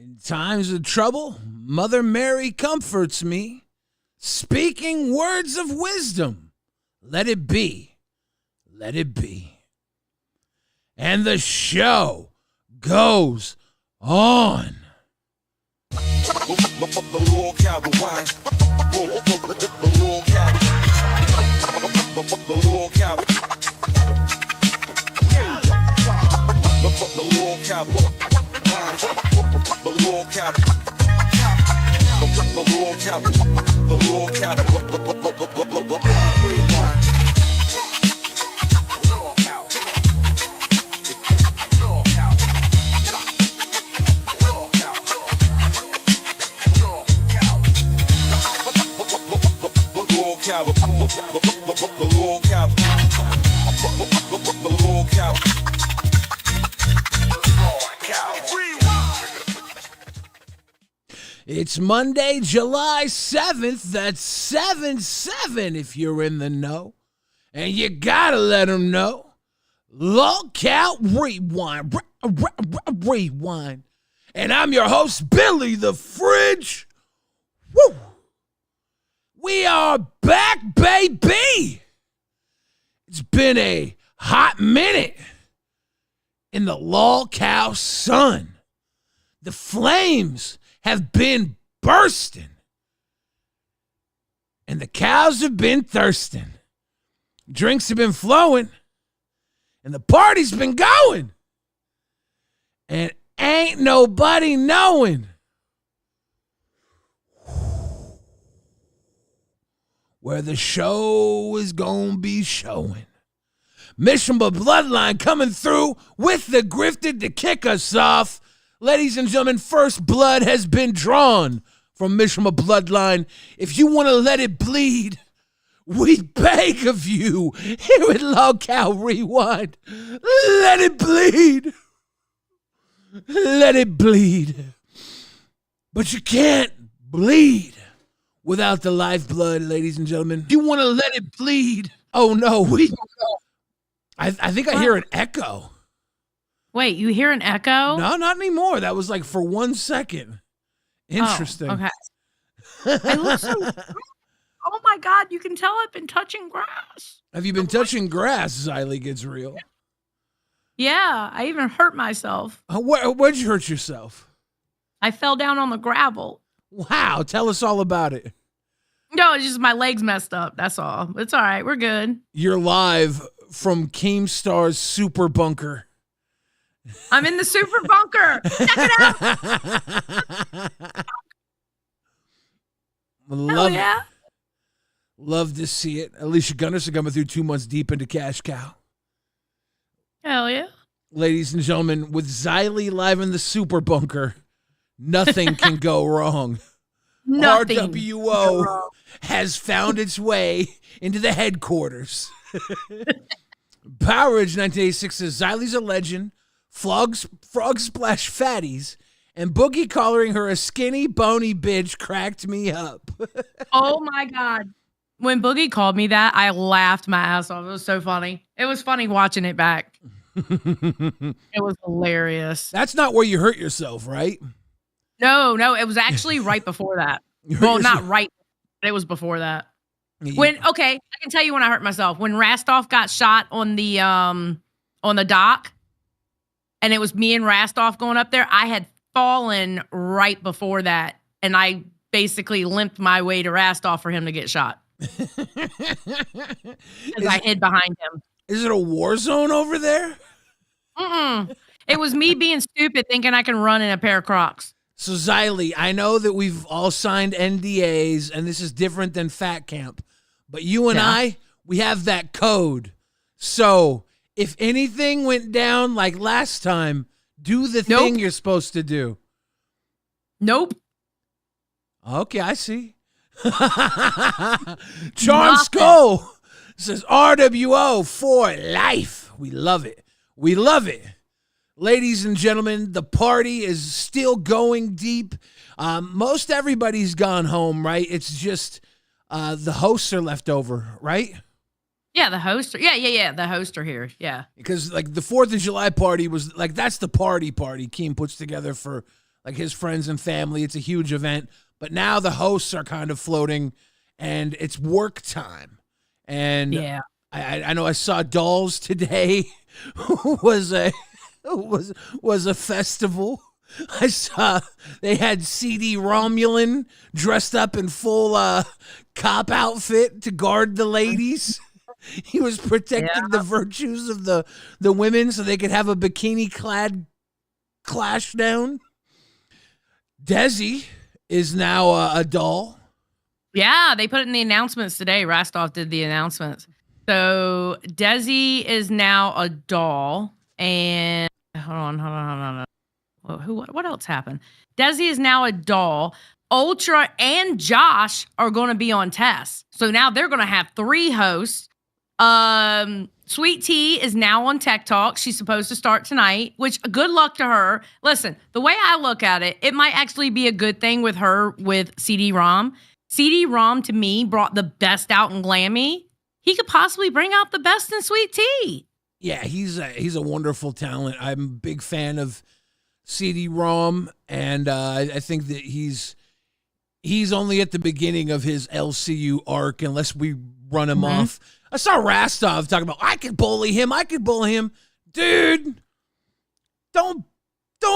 In times of trouble, Mother Mary comforts me, speaking words of wisdom. Let it be. Let it be. And the show goes on. It's Monday, July 7th. That's 7-7 if you're in the know. And you gotta let them know. LolcowRewind. Rewind. And I'm your host, Billy the Fridge. Woo! We are back, baby. It's been a hot minute in the LolCow sun. The flames have been bursting, and the cows have been thirsting. Drinks have been flowing, and the party's been going, and ain't nobody knowing where the show is gonna be showing. Mishap Bloodline coming through with the grifted to kick us off. Ladies and gentlemen, first blood has been drawn from Mishap Bloodline. If you want to let it bleed, we beg of you here at LolcowRewind. Let it bleed. Let it bleed. But you can't bleed without the lifeblood, ladies and gentlemen. You want to let it bleed. Oh, no. I think I hear an echo. Wait, you hear an echo? No, not anymore. That was like for 1 second. Interesting. Oh, okay. I listen. Oh my God, you can tell I've been touching grass. Have you been touching grass? Xylie gets real. Yeah, I even hurt myself. Where'd you hurt yourself? I fell down on the gravel. Wow, tell us all about it. No, it's just my legs messed up. That's all. It's all right. We're good. You're live from Keemstar's super bunker. I'm in the super bunker. Check it out. Hell yeah. Love to see it. Alicia Gunderson coming through 2 months deep into Cash Cow. Hell yeah. Ladies and gentlemen, with Xylie live in the super bunker, nothing can go wrong. Nothing RWO has found its way into the headquarters. Powerage 1986 says Xylie's a legend. Frog splash fatties, and Boogie calling her a skinny, bony bitch cracked me up. Oh my God. When Boogie called me that, I laughed my ass off. It was so funny. It was funny watching it back. It was hilarious. That's not where you hurt yourself, right? No, it was actually right before that. Well, not right, but it was before that. Yeah. Okay, I can tell you when I hurt myself. When Rastoff got shot on the dock, and it was me and Rastoff going up there, I had fallen right before that, and I basically limped my way to Rastoff for him to get shot. Because I hid behind him. Is it a war zone over there? It was me being stupid thinking I can run in a pair of Crocs. So, Xylie, I know that we've all signed NDAs, and this is different than Fat Camp, but you and I, we have that code. So, if anything went down like last time, do the thing you're supposed to do. Nope. Okay, I see. Charm Skull says RWO for life. We love it. We love it. Ladies and gentlemen, the party is still going deep. Most everybody's gone home, right? It's just the hosts are left over, right? Yeah, the hosts are, yeah. The hosts are here, yeah. Because like the 4th of July party was like, that's the party Keem puts together for like his friends and family. It's a huge event. But now the hosts are kind of floating, and it's work time. And Yeah. I know I saw Dolls today was a festival. I saw they had CD Romulan dressed up in full cop outfit to guard the ladies. He was protecting the virtues of the women so they could have a bikini clad clash down. Desi is now a doll. Yeah, they put it in the announcements today. Rastoff did the announcements. So Desi is now a doll. And hold on. What else happened? Desi is now a doll. Ultra and Josh are going to be on Tess. So now they're going to have 3 hosts. Sweet Tea is now on Tech Talk. She's supposed to start tonight, which good luck to her. Listen, the way I look at it, it might actually be a good thing with her with CD ROM. CD ROM to me brought the best out in Glammy. He could possibly bring out the best in Sweet Tea. Yeah, he's a wonderful talent. I'm a big fan of CD ROM, and I think that he's only at the beginning of his LCU arc unless we run him off. I saw Rastov talking about, I could bully him. Dude, don't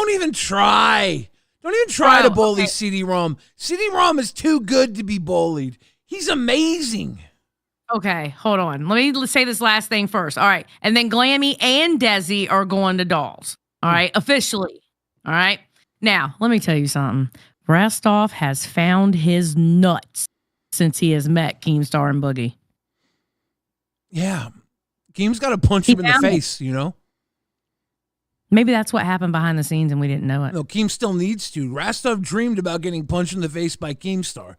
even try. Don't even try to bully CD ROM. CD ROM is too good to be bullied. He's amazing. Okay, hold on. Let me say this last thing first. All right. And then Glammy and Desi are going to Dolls. All right. Officially. All right. Now, let me tell you something. Rastov has found his nuts since he has met Keemstar and Boogie. Yeah. Keem's got to punch him in the face, you know? Maybe that's what happened behind the scenes and we didn't know it. No, Keem still needs to. Rastov dreamed about getting punched in the face by Keemstar.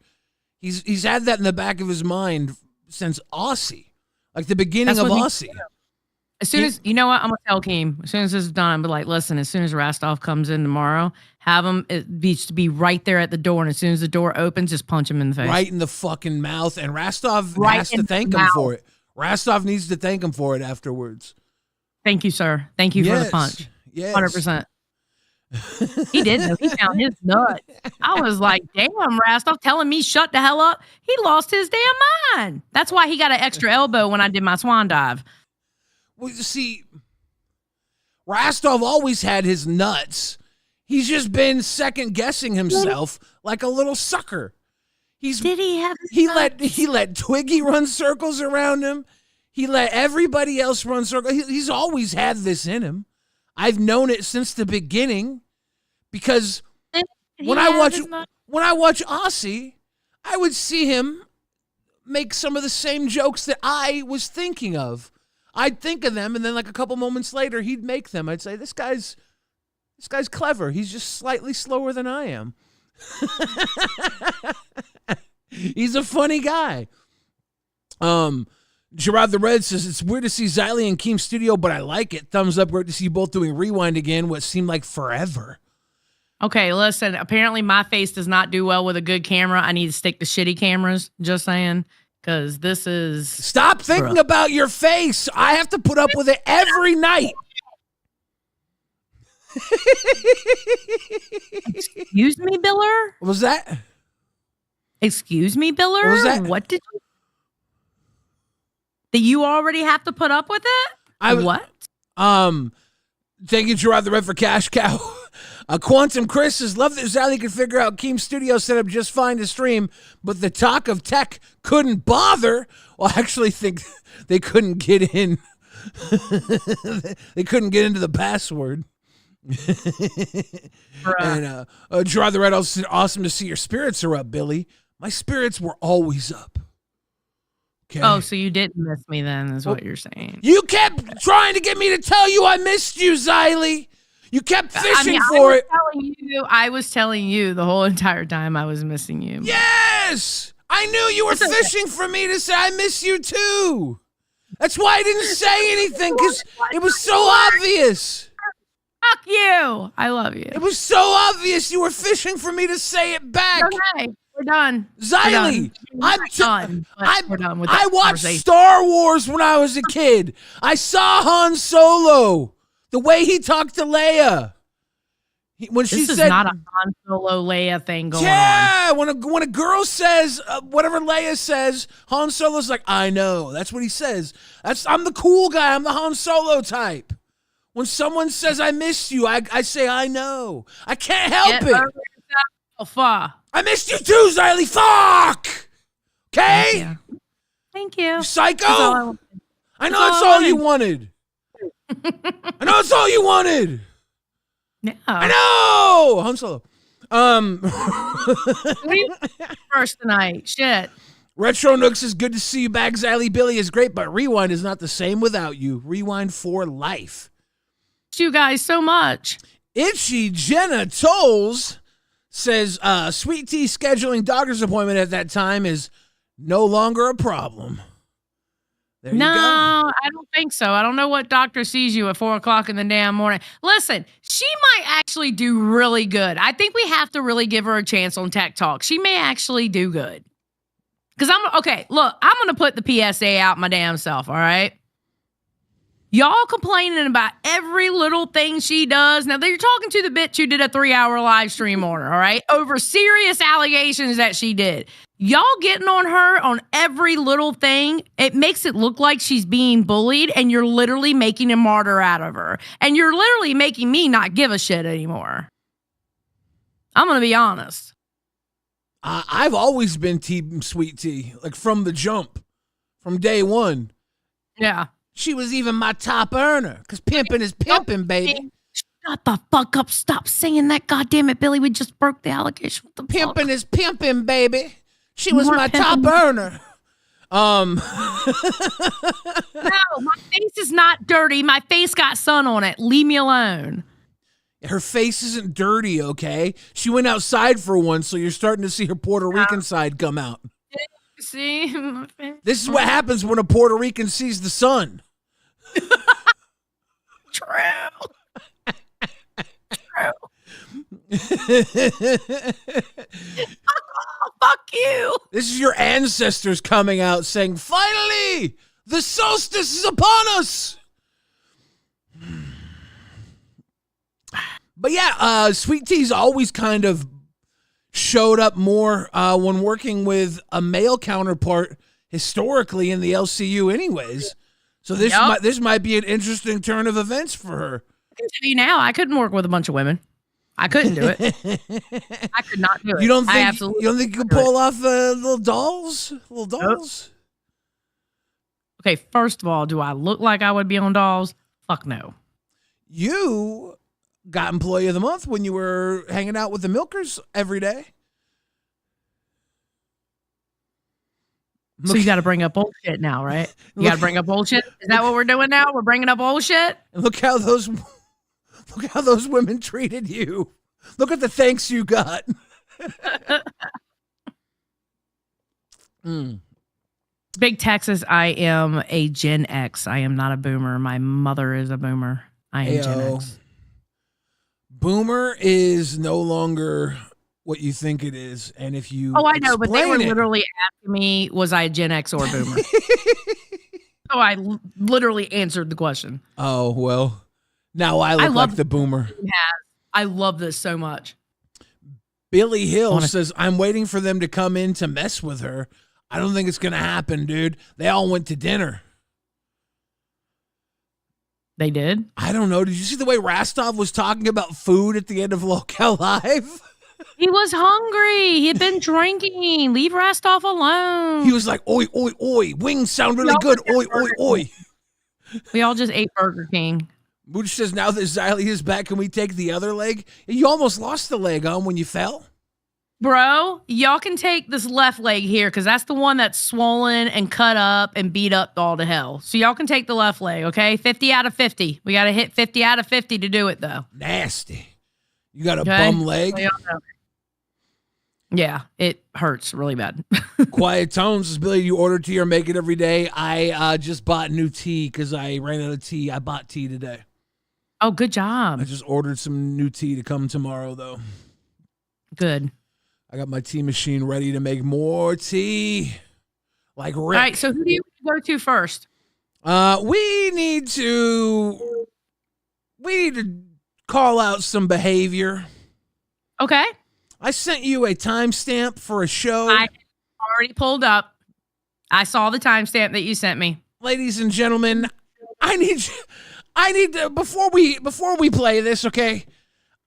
He's had that in the back of his mind since Aussie. Like the beginning of Aussie. As soon as, you know what, I'm going to tell Keem, as soon as this is done, I'm be like, listen, as soon as Rastov comes in tomorrow, have him be right there at the door. And as soon as the door opens, just punch him in the face. Right in the fucking mouth. And Rastov has to thank him for it. Rastov needs to thank him for it afterwards. Thank you, sir. Thank you for the punch. Yes. 100%. He did though. He found his nut. I was like, damn, Rastov telling me shut the hell up. He lost his damn mind. That's why he got an extra elbow when I did my swan dive. Well, you see, Rastov always had his nuts. He's just been second guessing himself like a little sucker. Did he have his he nuts? let Twiggy run circles around him. He let everybody else run circles. He's always had this in him. I've known it since the beginning because when I watch Aussie, I would see him make some of the same jokes that I was thinking of. I'd think of them, and then like a couple moments later, he'd make them. I'd say, this guy's clever. He's just slightly slower than I am. He's a funny guy. Gerard the Red says, it's weird to see Xylie in Keem's studio, but I like it. Thumbs up. Great to see you both doing Rewind again, what seemed like forever. Okay, listen, apparently my face does not do well with a good camera. I need to stick to shitty cameras, just saying, because this is... Stop thinking about your face. I have to put up with it every night. Excuse me, Biller? What was that? Excuse me, Biller? What was that? What did you... That you already have to put up with it? What? Thank you, Gerard the Red, for Cash Cow. Quantum Chris says, love that Xylie could figure out Keem's studio setup just fine to stream, but the talk of tech couldn't bother. Well, I actually think they couldn't get in. They couldn't get into the password. And Gerard the Red also said, awesome to see your spirits are up, Billy. My spirits were always up. Okay. Oh, so you didn't miss me then, is what you're saying. You kept trying to get me to tell you I missed you, Xylie. You kept fishing for it. I was telling you the whole entire time I was missing you. Yes! I knew you were fishing for me to say I miss you too. That's why I didn't say anything, because it was so obvious. Fuck you. I love you. It was so obvious you were fishing for me to say it back. Okay. We're done. Xylie, we're done with I watched Star Wars when I was a kid. I saw Han Solo, the way he talked to Leia. When she This is said, not a Han Solo Leia thing going on. yeah, when a girl says whatever Leia says, Han Solo's like, I know. That's what he says. I'm the cool guy. I'm the Han Solo type. When someone says I miss you, I say I know. I can't help it. I missed you too, Xylie. Fuck. Okay. Thank you. You psycho. I know that's all you wanted. I know that's all you wanted. No. I know. Han Solo. First tonight. Shit. Retro Nooks is good to see you back. Xylie Billy is great, but Rewind is not the same without you. Rewind for life. You guys so much. Itchy Jenna Tolls says Sweet Tea scheduling doctor's appointment at that time is no longer a problem. There you go. I don't think so. I don't know what doctor sees you at 4:00 in the damn morning. Listen, she might actually do really good. I think we have to really give her a chance on Tech Talk. She may actually do good. Because I'm going to put the PSA out my damn self, all right? Y'all complaining about every little thing she does. Now, you're talking to the bitch who did a 3-hour live stream on her, all right? Over serious allegations that she did. Y'all getting on her on every little thing. It makes it look like she's being bullied, and you're literally making a martyr out of her. And you're literally making me not give a shit anymore. I'm going to be honest. I've always been Team Sweet Tea, like from the jump, from day one. Yeah. She was even my top earner, because pimping is pimping, baby. Shut the fuck up. Stop saying that. God damn it, Billy. We just broke the allegation. What the pimping fuck? is pimping, baby. She was my top earner. No, my face is not dirty. My face got sun on it. Leave me alone. Her face isn't dirty, okay? She went outside for once, so you're starting to see her Puerto Rican side come out. See? This is what happens when a Puerto Rican sees the sun. True. Fuck you. This is your ancestors coming out saying, finally, the solstice is upon us. But yeah, Sweet Tea's always kind of showed up more when working with a male counterpart historically in the LCU anyways. So this might be an interesting turn of events for her. I can tell you now, I couldn't work with a bunch of women. I couldn't do it. I could not do it. You don't think you could pull off little dolls? Little dolls? Okay, first of all, do I look like I would be on dolls? Fuck no. You got Employee of the Month when you were hanging out with the milkers every day. So you got to bring up old shit now, right? You got to bring up old shit? Is that what we're doing now? We're bringing up old shit? Look how those women treated you. Look at the thanks you got. Big Texas, I am a Gen X. I am not a boomer. My mother is a boomer. I am Gen X. Boomer is no longer what you think it is. And if you I know, but they were literally asking me, was I a Gen X or a boomer? So I literally answered the question. Oh, well, now I look like the boomer. I love this so much. Billy Hill says, I'm waiting for them to come in to mess with her. I don't think it's going to happen, dude. They all went to dinner. They did? I don't know. Did you see the way Rastov was talking about food at the end of LOLCOW Live? He was hungry. He had been drinking. Leave Rastov alone. He was like, oi, oi, oi. Wings sound really good. Oi, oi, oi. We all just ate Burger King. Mooch says, now that Xylie is back, can we take the other leg? You almost lost the leg on when you fell. Bro, y'all can take this left leg here because that's the one that's swollen and cut up and beat up all to hell. So y'all can take the left leg, okay? 50 out of 50. We got to hit 50 out of 50 to do it, though. Nasty. You got a bum leg? Yeah, it hurts really bad. Quiet Tones says, Billy, you order tea or make it every day? I just bought new tea because I ran out of tea. I bought tea today. Oh, good job. I just ordered some new tea to come tomorrow, though. Good. I got my tea machine ready to make more tea. Like Rick. All right, so who do you go to first? We need to call out some behavior. Okay. I sent you a timestamp for a show. I already pulled up. I saw the timestamp that you sent me. Ladies and gentlemen, I need to, before we play this, okay?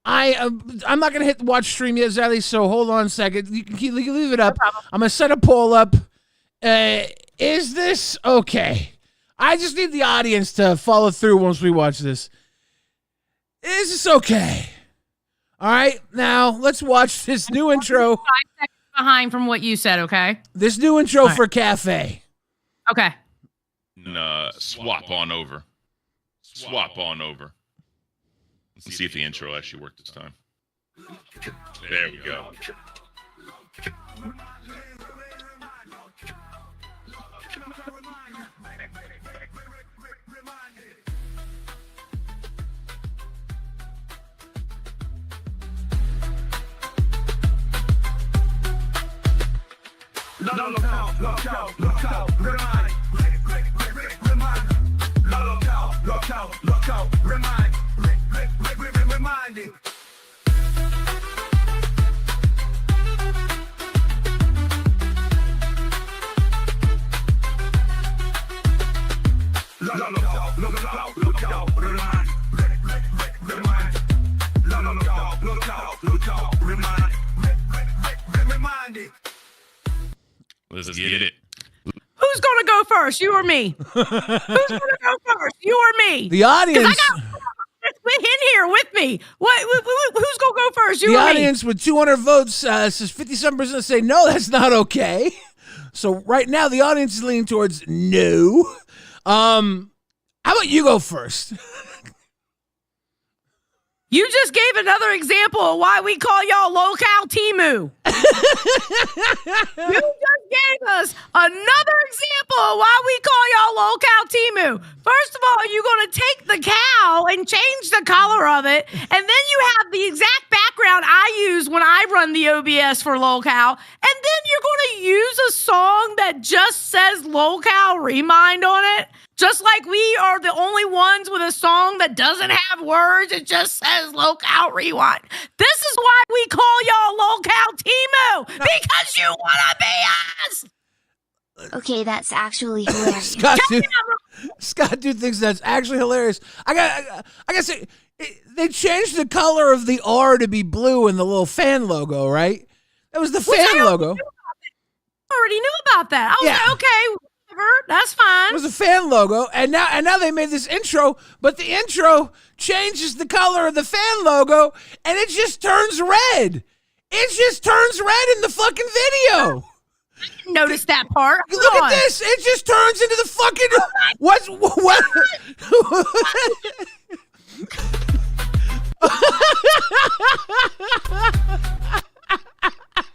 I'm not gonna hit the watch stream yet, Xylie, so hold on a second. You can leave it up. No problem. I'm gonna set a poll up. Is this okay? I just need the audience to follow through once we watch this. Is this okay? All right, now let's watch this new intro. 5 seconds behind from what you said, okay? This new intro for Cafe. Okay. Swap on over. Swap on over. Let's see if the intro actually worked this time. There we go. LolcowRewind. LolcowRewind. Reminding. Let's get it. Who's gonna go first? You or me? Who's gonna go first? You or me? The audience. In here with me. Who's gonna go first? You The or me? audience with 200 votes says 57% say no, that's not okay. So right now the audience is leaning towards no. How about you go first? You just gave another example of why we call y'all LOLCOW Timu. You just gave us another example of why we call y'all LOLCOW Timu. First of all, you're going to take the cow and change the color of it, and then you have the exact background I use when I run the OBS for LOLCOW, and then you're going to use a song that just says LolcowRewind on it. Just like we are the only ones with a song that doesn't have words, it just says LolcowRewind. This is why we call y'all LOLCOW Timu, because you want to be us. Okay, that's actually hilarious. Scott dude thinks that's actually hilarious. I gotta say, they changed the color of the R to be blue in the little fan logo, right? That was the fan logo. I already knew about that. I was like, okay. That's fine. It was a fan logo, and now they made this intro, but the intro changes the color of the fan logo, and it just turns red. It just turns red in the fucking video. I didn't notice that part. Look at this. It just turns into the fucking what?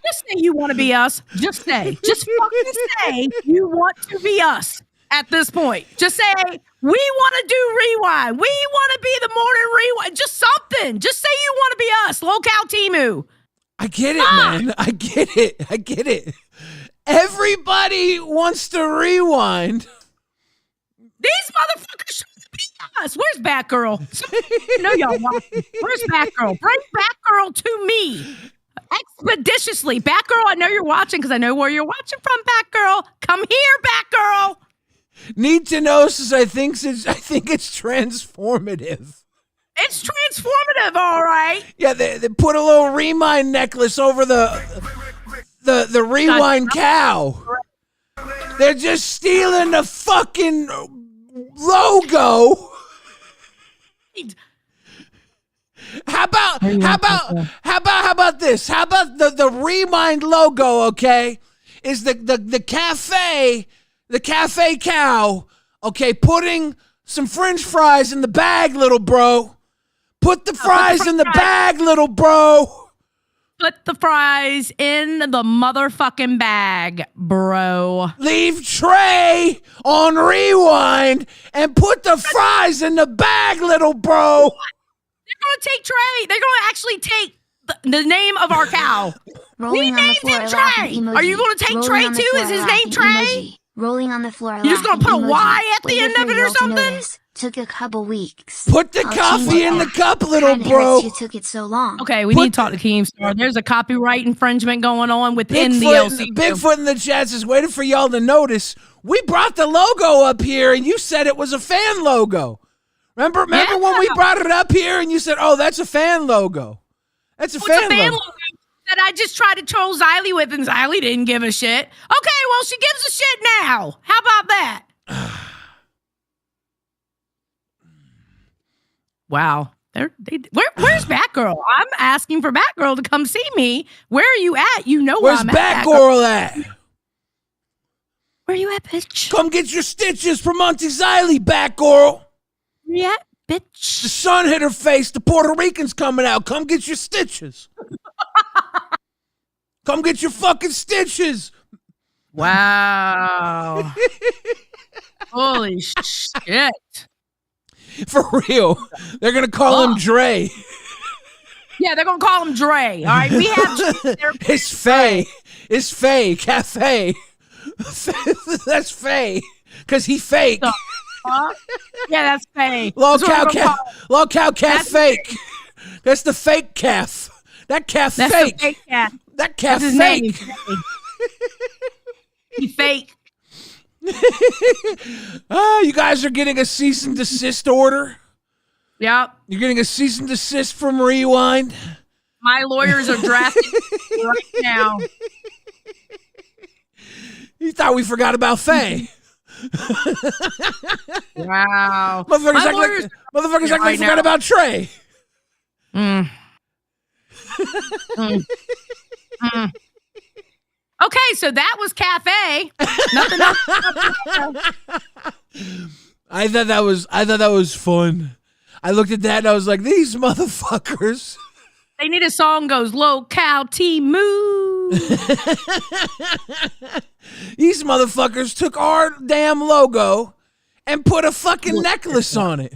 Just say you want to be us. Just say. Just fucking say you want to be us at this point. Just say, we want to do rewind. We want to be the morning rewind. Just something. Just say you want to be us. LOLCOW Timu. I get it, man. I get it. Everybody wants to rewind. These motherfuckers should be us. Where's Batgirl? No, y'all watching. Where's Batgirl? Bring Batgirl to me. Expeditiously. Batgirl, I know you're watching because I know where you're watching from, Batgirl. Come here, Batgirl. Need to know since I think it's transformative. It's transformative, all right. Yeah, they put a little rewind necklace over the rewind cow. They're just stealing the fucking logo. How about this? How about the Rewind logo, okay? Is the cafe cow, okay, putting some French fries in the bag, little bro. Put the fries in the bag, little bro. Put the fries in the motherfucking bag, bro. Leave Trey on rewind and put the fries in the bag, little bro. They're going to take Trey. They're going to actually take the name of our cow. We named him Trey. Are you going to take Trey too? Is his name Trey? rolling on the floor. You just gonna laughing put a emoji. Y at the Waited end for of it or y'all to something? notice. Took a couple weeks. Put the I'll change coffee it in the back. cup, little Kinda bro. hurts you took it so long. Okay, we need to talk to Keemstar. There's a copyright infringement going on within the LC. Bigfoot in the chat says, waiting for y'all to notice. We brought the logo up here, and you said it was a fan logo. Remember when we brought it up here, and you said, "Oh, that's a fan logo. That's a fan logo." That I just tried to troll Xylie with, and Xylie didn't give a shit. Okay, well, she gives a shit now. How about that? Wow. Where's Batgirl? I'm asking for Batgirl to come see me. Where are you at? You know where Where's I'm at. Batgirl at? Where you at, bitch? Come get your stitches from Auntie Xylie, Batgirl. Where you at, The bitch? sun hit her face. The Puerto Rican's coming out. Come get your stitches. Come get your fucking stitches. Wow. Holy shit. For real. They're going to call him Dre. Yeah, they're going to call him Dre. All right, we have It's Faye. It's Faye. Cafe. That's Faye. Because he fake. Yeah, that's Faye. LolCow calf fake. That's the fake calf. That calf That's fake. the fake cat. That calf That's his fake. name. He fake. You guys are getting a cease and desist order. Yep. You're getting a cease and desist from Rewind. My lawyers are drafting right now. You thought we forgot about Faye. Wow. Motherfuckers act like we forgot about Trey. Okay, so that was Cafe. Nothing else. I thought that was fun. I looked at that and I was like, these motherfuckers. They need a song goes LOLCOW T Moo. These motherfuckers took our damn logo and put a fucking necklace on it.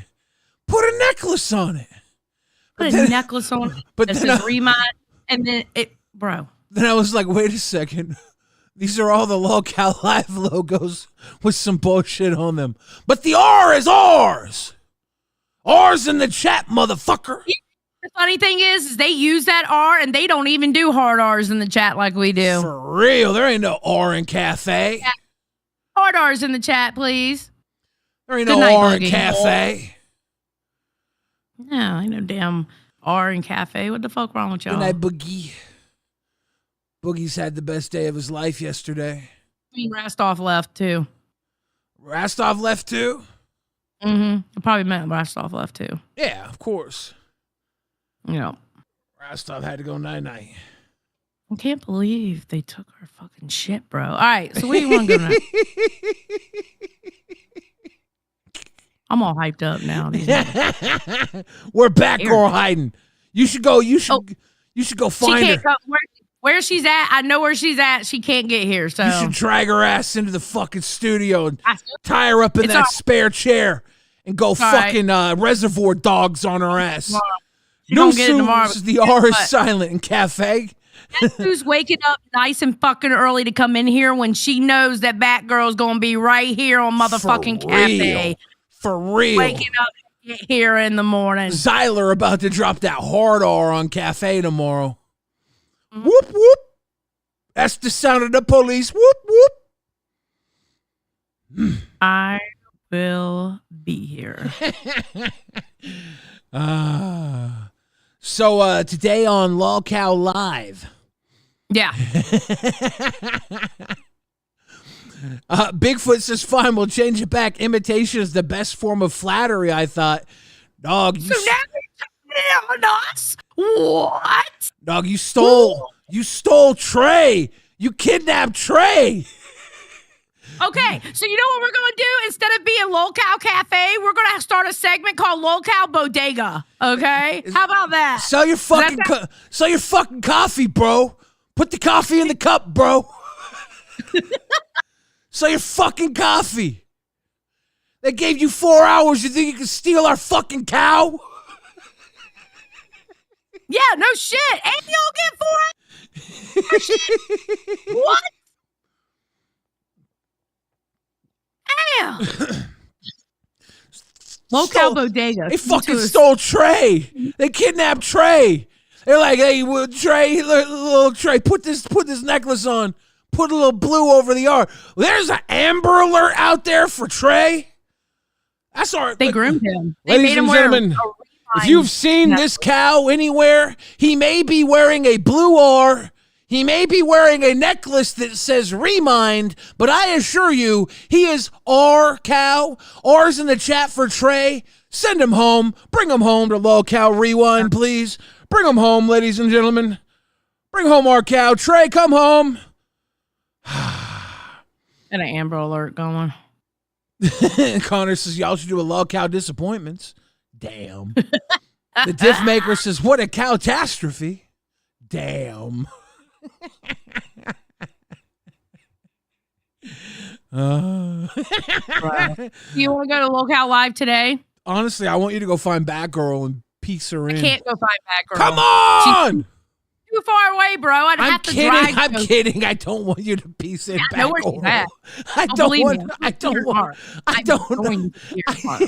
Put a necklace on it. Put a necklace on it. But That then says Remind, and then bro. Then I was like, wait a second. These are all the LolCow Live logos with some bullshit on them. But the R is ours. R's in the chat, motherfucker. The funny thing is they use that R and they don't even do hard R's in the chat like we do. For real. There ain't no R in cafe. Yeah. Hard R's in the chat, please. There ain't Good no night, R in Boogie. cafe. No, ain't no damn R in cafe. What the fuck wrong with y'all? Good night, Boogie. Boogie's had the best day of his life yesterday. Rastoff left too. Rastov left too? I probably meant Rastoff left too. Yeah, of course. You know. Rastov had to go night-night. I can't believe they took our fucking shit, bro. All right, so what do you want to go now? I'm all hyped up now. We're back, girl hiding. You should go find her. Come, where she's at, I know where she's at. She can't get here, so You should drag her ass into the fucking studio and tie her up in that spare chair and go fucking Reservoir Dogs on her ass. No tomorrow. The R is silent in cafe. Who's waking up nice and fucking early to come in here when she knows that Batgirl's gonna be right here on motherfucking cafe. For real. Waking up here in the morning. Xylie about to drop that hard R on cafe tomorrow. Whoop, whoop. That's the sound of the police. Whoop, whoop. I will be here. So today on LolCow Live. Yeah. Bigfoot says, fine, we'll change it back. Imitation is the best form of flattery, I thought. Dog, you So now they're on us? What? Dog, you stole Trey. You kidnapped Trey. Okay, so you know what we're going to do? Instead of being LolCow Cafe, we're going to start a segment called LolCow Bodega. Okay? How about that? Sell your fucking coffee, bro. Put the coffee in the cup, bro. Sell your fucking coffee. They gave you 4 hours. You think you can steal our fucking cow? Yeah, no shit. And you'll get 4 hours? What? LOLCOW bodega. They fucking stole Trey. They kidnapped Trey. They're like, hey, Trey, little Trey, put this necklace on. Put a little blue over the R. There's an Amber Alert out there for Trey. That's our. They groomed him. They Ladies made him and wear gentlemen, if you've seen this cow anywhere, he may be wearing a blue R. He may be wearing a necklace that says Remind, but I assure you, he is R cow. R's in the chat for Trey. Send him home. Bring him home to LolcowRewind, please. Bring him home, ladies and gentlemen. Bring home our cow. Trey, come home. And an Amber Alert going. Connor says, y'all should do a LolCow disappointments. Damn. The Diff Maker says, what a catastrophe. Damn. Wow. You want to go to LOLCOW Live today? Honestly, I want you to go find Batgirl and piece her in. I can't go find Batgirl. Come on! She's too far away, bro. I'd have to drive. I'm kidding. I don't want you to piece in I know where she's Batgirl. at. I don't believe want. me. I don't want. I I'm don't. going to be here tomorrow.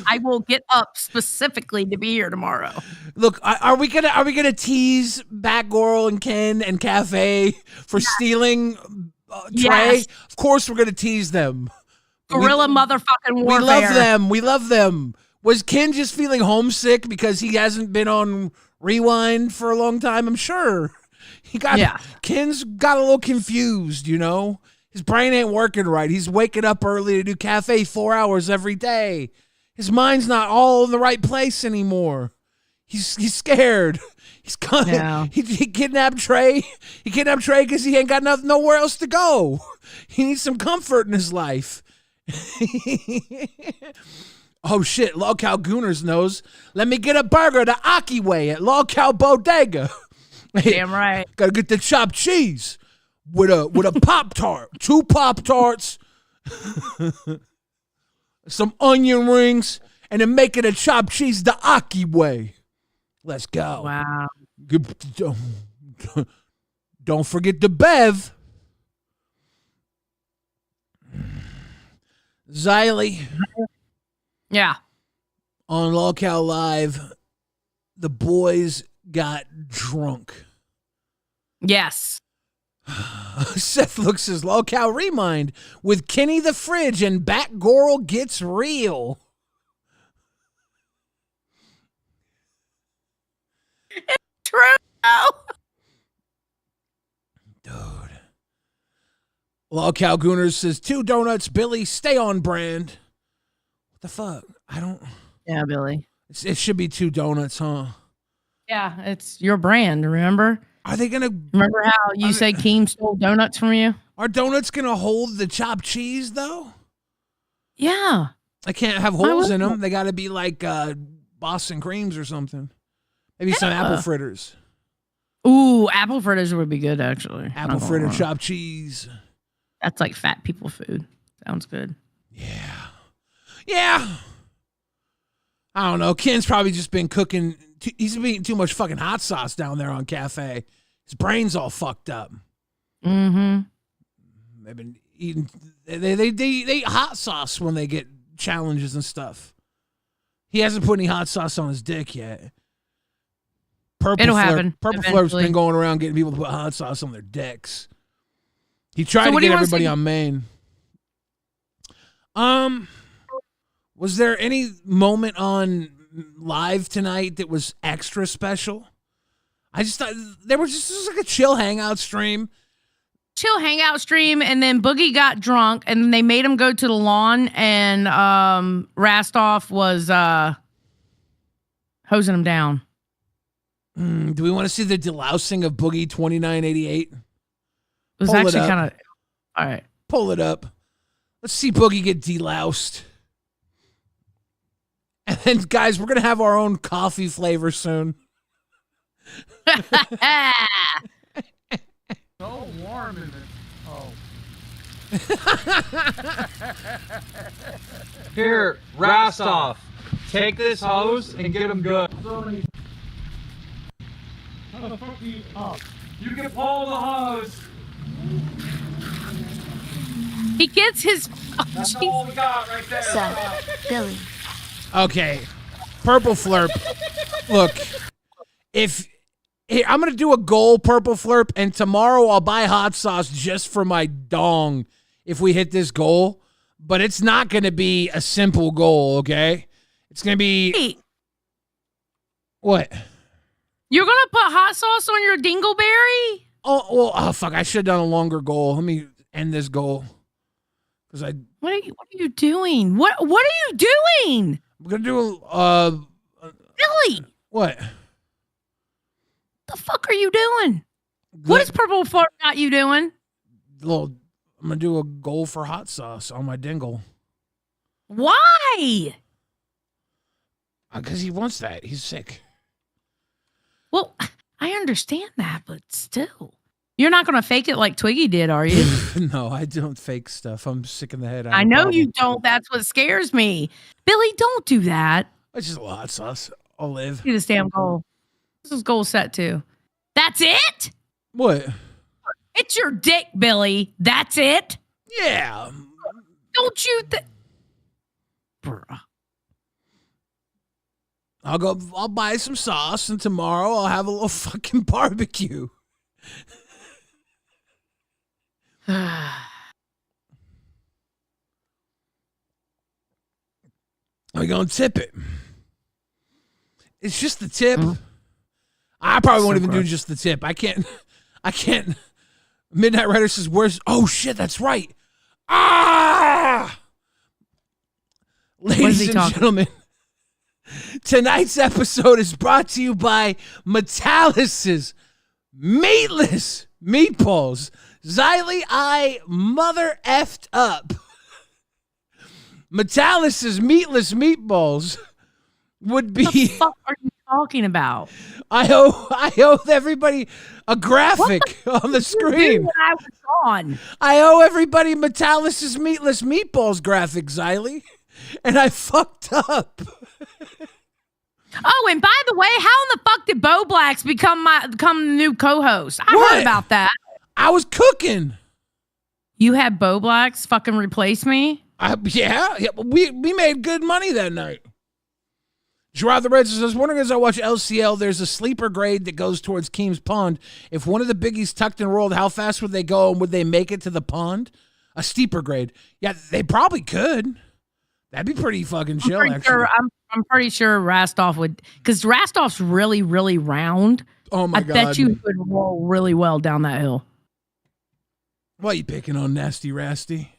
I will get up specifically to be here tomorrow. Look, are we gonna tease Batgirl and Ken and Cafe for stealing Trey? Yes. Of course, we're gonna tease them. Guerrilla motherfucking warfare. We love them. We love them. Was Ken just feeling homesick because he hasn't been on Rewind for a long time? I'm sure. Ken's got a little confused, you know? His brain ain't working right. He's waking up early to do Cafe 4 hours every day. His mind's not all in the right place anymore. He's scared. He's coming. Yeah. He kidnapped Trey. He kidnapped Trey because he ain't got nowhere else to go. He needs some comfort in his life. Oh shit, LolCow Gooners knows. Let me get a burger the Aki way at LolCow Bodega. Damn right. Gotta get the chopped cheese with a Pop-Tart. 2 Pop-Tarts, some onion rings, and then make it a chopped cheese the Aki way. Let's go. Wow. Don't forget the Bev. Xylie. Yeah. On LolCow Live, the boys got drunk. Yes. Seth looks as LolcowRewind with Kenny the Fridge and Batgirl gets real. True. Dude. LolCow Gooners says 2 donuts, Billy, stay on brand. What the fuck? I don't. Yeah, Billy. It should be 2 donuts, huh? Yeah, it's your brand, remember? Are they gonna? Remember how you said Keem stole donuts from you? Are donuts gonna hold the chopped cheese though? Yeah. I can't have holes in them. They got to be like Boston creams or something. Maybe some apple fritters. Ooh, apple fritters would be good, actually. Apple fritter chopped cheese. That's like fat people food. Sounds good. Yeah. Yeah. I don't know. Ken's probably just been cooking. He's been eating too much fucking hot sauce down there on Cafe. His brain's all fucked up. Mm-hmm. They've been eating. They eat hot sauce when they get challenges and stuff. He hasn't put any hot sauce on his dick yet. It'll happen. Purple Flirt's been going around getting people to put hot sauce on their dicks. He tried to get everybody on Maine. Was there any moment on Live tonight that was extra special? I just thought there was just like a chill hangout stream. Chill hangout stream, and then Boogie got drunk, and then they made him go to the lawn, and Rastoff was hosing him down. Do we want to see the delousing of Boogie 2988? It was actually kind of... All right. Pull it up. Let's see Boogie get deloused. And then, guys, we're going to have our own coffee flavor soon. So warm in this. Oh. Here, Rastoff. Take this hose and get him good. How the fuck do you up? You can pull the hose. He gets his That's all we got right there. So, Billy. Okay, purple flurp. Look, I'm gonna do a goal purple flurp, and tomorrow I'll buy hot sauce just for my dong if we hit this goal. But it's not gonna be a simple goal, okay? It's gonna be Wait, what? you're gonna put hot sauce on your dingleberry? Oh, fuck! I should have done a longer goal. Let me end this goal because What are you doing? What are you doing? I'm gonna do Billy, what? the fuck are you doing? What is Purple Fart got you doing? I'm gonna do a goal for hot sauce on my dingle. Why? Because he wants that. He's sick. Well, I understand that, but still. You're not going to fake it like Twiggy did, are you? No, I don't fake stuff. I'm sick in the head. I know you don't. That's what scares me. Billy, don't do that. It's just a little hot sauce. I'll live. Do this damn goal. This is goal set too. That's it? What? It's your dick, Billy. That's it? Yeah. Don't you Bruh. I'll buy some sauce, and tomorrow I'll have a little fucking barbecue. We're gonna tip it. It's just the tip. I probably won't even do just the tip. I can't. Midnight Rider says, "Where's?" Oh shit, that's right. Ah, ladies and gentlemen, tonight's episode is brought to you by Metallis's meatless meatballs. Xylie, I mother effed up. Metallis's meatless meatballs would be. What the fuck are you talking about? I owe everybody a graphic on the screen. When I was on. I owe everybody Metallis's meatless meatballs graphic, Xylie, and I fucked up. Oh, and by the way, how in the fuck did Bo Blacks become the new co-host? I What? heard about that. I was cooking. You had Bo Blacks fucking replace me? Yeah, we made good money that night. Gerard the Red says, I was wondering as I watch LCL, there's a sleeper grade that goes towards Keem's Pond. If one of the biggies tucked and rolled, how fast would they go, and would they make it to the pond? A steeper grade. Yeah, they probably could. That'd be pretty fucking chill, actually. I'm pretty sure Rastoff would, because Rastoff's really, really round. Oh, my God. I bet you could roll really well down that hill. Why are you picking on Nasty Rasty?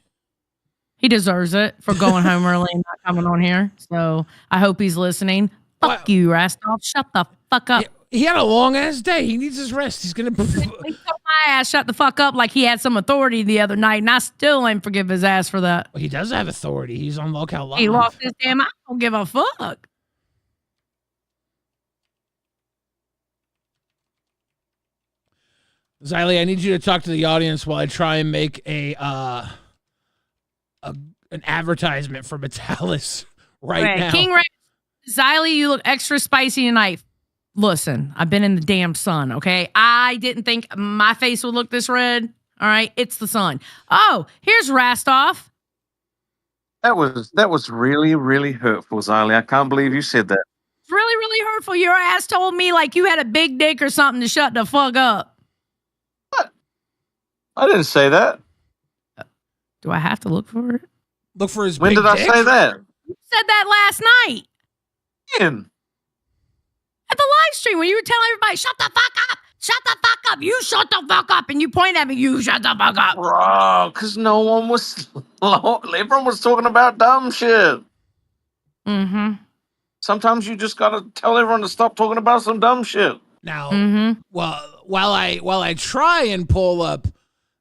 He deserves it for going home early and not coming on here. So I hope he's listening. Fuck you, Rastoff. Shut the fuck up. He had a long-ass day. He needs his rest. He's going to... He told my ass shut the fuck up like he had some authority the other night, and I still ain't forgive his ass for that. Well, he does have authority. He's on LOLCOW Live. He lost his damn... I don't give a fuck. Xylie, I need you to talk to the audience while I try and make an advertisement for Metallis right now. King Ray, Xylie, you look extra spicy tonight. Listen, I've been in the damn sun, okay? I didn't think my face would look this red. All right, it's the sun. Oh, here's Rastoff. That was really, really hurtful, Xylie. I can't believe you said that. It's really, really hurtful. Your ass told me like you had a big dick or something to shut the fuck up. What? I didn't say that. Do I have to look for it? Look for his When big did I dick? say that? You said that last night When? at the live stream when you were telling everybody, shut the fuck up. Shut the fuck up. You shut the fuck up. And you point at me, you shut the fuck up. Bro, because no one was... Everyone was talking about dumb shit. Mm-hmm. Sometimes you just gotta tell everyone to stop talking about some dumb shit. Now, while I try and pull up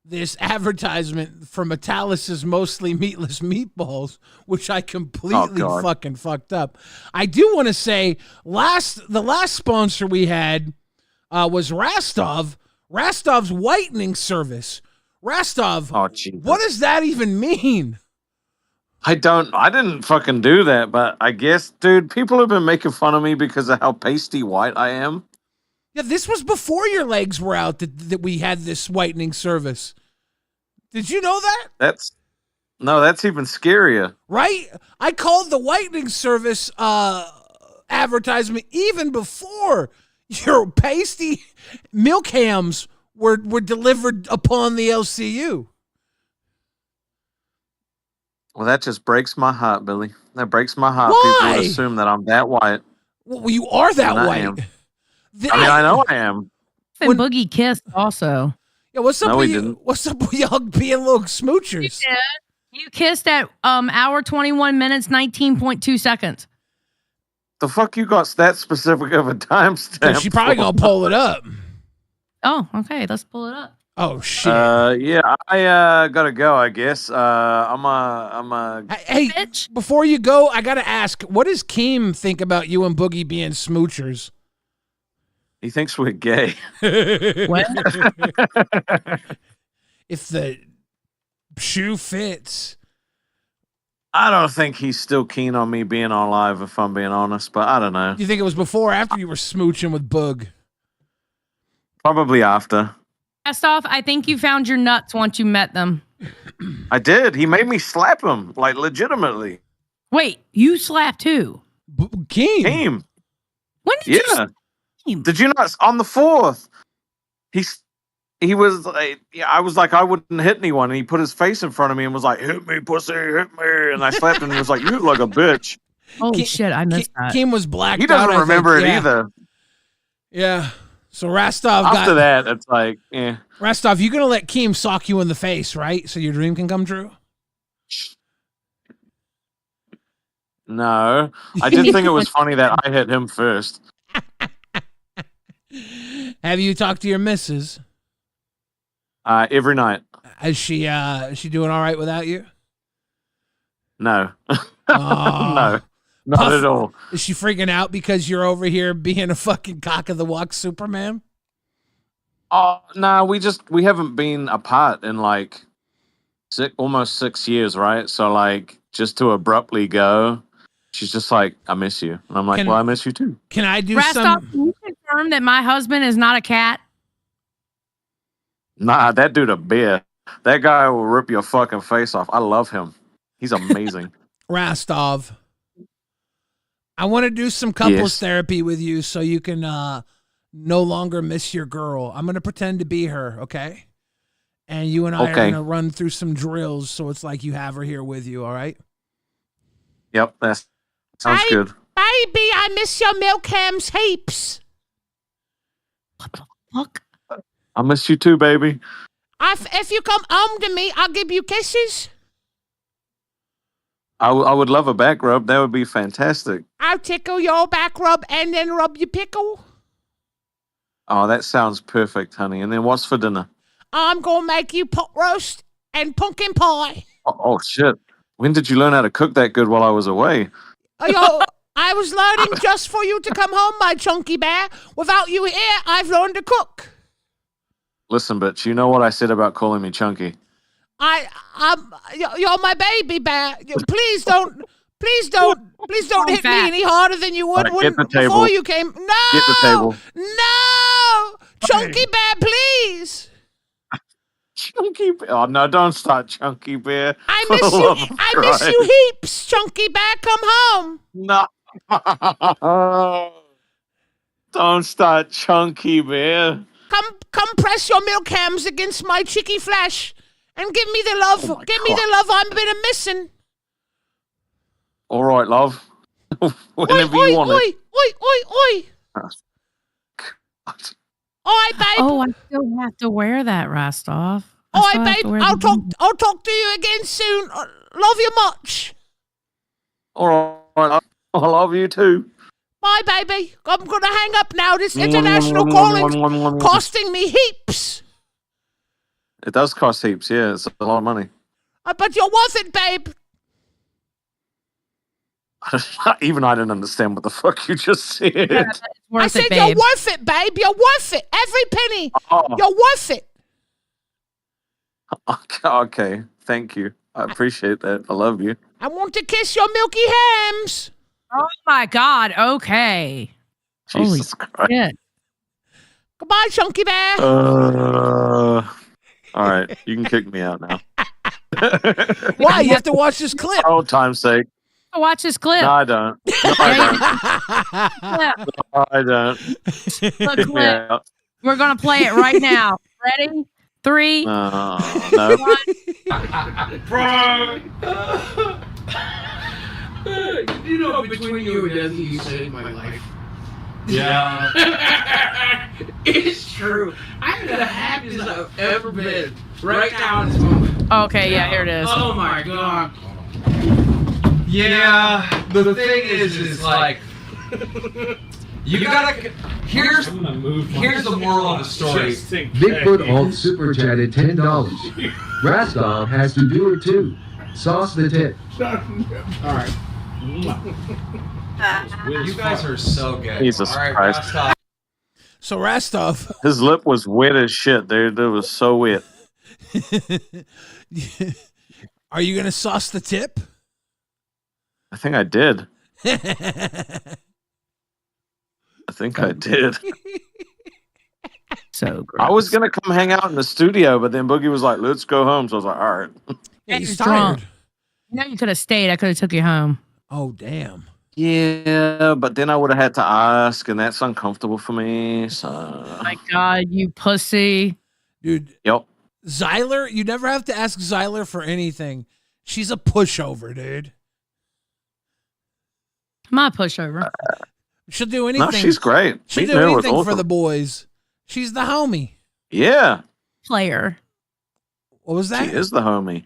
this advertisement for Metallis's mostly meatless meatballs, which I completely fucking fucked up, I do want to say the last sponsor we had was Rastov's whitening service. Rastov, what does that even mean? I didn't fucking do that, but I guess, dude, people have been making fun of me because of how pasty white I am. Yeah, this was before your legs were out that we had this whitening service. Did you know that? No, that's even scarier. Right? I called the whitening service advertisement even before your pasty milk hams were delivered upon the LCU. Well, that just breaks my heart, Billy. That breaks my heart. Why? People would assume that I'm that white. Well, you are that And I white. am. I know I am. And Boogie kissed also. Yeah, what's up No, with we you? didn't. What's up with y'all being little smoochers? You kissed at hour 21 minutes 19.2 seconds. The fuck you got that specific of a timestamp? She probably gonna pull it up. Oh, okay. Let's pull it up. Oh shit! Yeah, I gotta go. I guess. I'm a. Hey, Bitch. before you go, I gotta ask, what does Keem think about you and Boogie being smoochers? He thinks we're gay. What? If the shoe fits. I don't think he's still keen on me being on live, if I'm being honest. But I don't know. Do you think it was before or after you were smooching with Boog? Probably after. Last off, I think you found your nuts once you met them. I did. He made me slap him, like legitimately. Wait, you slapped who? Keem. Team. When did you Yeah. slap him? Did you not? On the 4th, he was like, yeah, I was like, I wouldn't hit anyone, and he put his face in front of me and was like, "Hit me, pussy, hit me," and I slapped him and he was like, "You look like a bitch." Holy shit, I missed that. Keem was blacked He out. doesn't I remember think. it Yeah. either. Yeah. So Rastov After that, it's like, eh. Rastov, you're gonna let Keem sock you in the face, right? So your dream can come true? No, I did think it was funny that I hit him first. Have you talked to your missus? Every night. Is she doing all right without you? No, Aw. no, not Puff- at all. Is she freaking out because you're over here being a fucking cock of the walk Superman? Oh no, we haven't been apart in like almost 6 years, right? So like, just to abruptly go, she's just like, "I miss you," and I'm like, "Well, I miss you too." Can I do Rastov, some? can you confirm that my husband is not a cat? Nah, that dude a bear. That guy will rip your fucking face off. I love him. He's amazing. Rastov, I want to do some couples Yes. therapy with you so you can no longer miss your girl. I'm going to pretend to be her, okay? And you and I are Okay. going to run through some drills so it's like you have her here with you, all right? Yep, that sounds good. Baby, I miss your milk hams heaps. Look. I miss you too, baby. If you come home to me, I'll give you kisses. I would love a back rub. That would be fantastic. I'll tickle your back rub and then rub your pickle. Oh, that sounds perfect, honey. And then what's for dinner? I'm going to make you pot roast and pumpkin pie. Oh, shit. When did you learn how to cook that good while I was away? I was learning just for you to come home, my chunky bear. Without you here, I've learned to cook. Listen, bitch, you know what I said about calling me chunky. You're my baby bear. Please don't hit me any harder than you would All right, get the before table. you came. No, Get the table. No, chunky bear, please. Chunky bear. Oh, no, don't start, chunky bear. I For miss the you. love of I miss Christ. you heaps, chunky bear. Come home. No. Don't start, chunky bear. Come press your milk hams against my cheeky flesh and give me the love. Oh my Give me the love I've been missing. All right, love. Whenever oi, you want oi, it. oi. Oi, babe. Oh, I still have to wear that, Rastov. Oi, babe. I'll talk to you again soon. Love you much. All right, I love you too. Bye, baby. I'm gonna hang up now. This international calling's costing me heaps. It does cost heaps, yeah. It's a lot of money. But you're worth it, babe. Even I didn't understand what the fuck you just said. Yeah, it's worth I said it, you're babe. worth it, babe. You're worth it. Every penny. Oh, You're worth it. okay. Thank you. I appreciate that. I love you. I want to kiss your milky hams. Oh my God. Okay. Holy Jesus Christ. shit. Goodbye, chunky bear. All right. You can kick me out now. Why? You have to watch this clip. For old time's sake. Watch this clip. No, I don't. No, I don't. No, I don't. The clip. Yeah. We're gonna play it right now. Ready? 3, No. 1. You know, between you and Desi, you saved my life. Yeah. It's true. I'm the happiest I've ever been. Right now in this moment. Okay, yeah, here it is. Oh my god. Yeah. The thing is like, you gotta. Here's the moral of the story. Bigfoot Alt super chatted $10. Rastov has to do it too. Sauce the tip. Alright. You guys are so good. Jesus All right, Christ. Rastov. So Rastov, His lip was wet as shit, dude. It was so wet. are you gonna sauce the tip? I think I did. I think I did. So gross. I was gonna come hang out in the studio, but then Boogie was like, "Let's go home." So I was like, "All right." Yeah, he's He's tired. drunk. You know, you could have stayed. I could have took you home. Oh damn. Yeah, but then I would have had to ask, and that's uncomfortable for me. So, My God, you pussy. Dude, yep. Xyler, you never have to ask Xyler for anything. She's a pushover, dude. My pushover. She'll do anything. No, she's great. She'll Meeting do her was anything for awesome. the boys. She's the homie. Yeah, Player. What was that? she is the homie.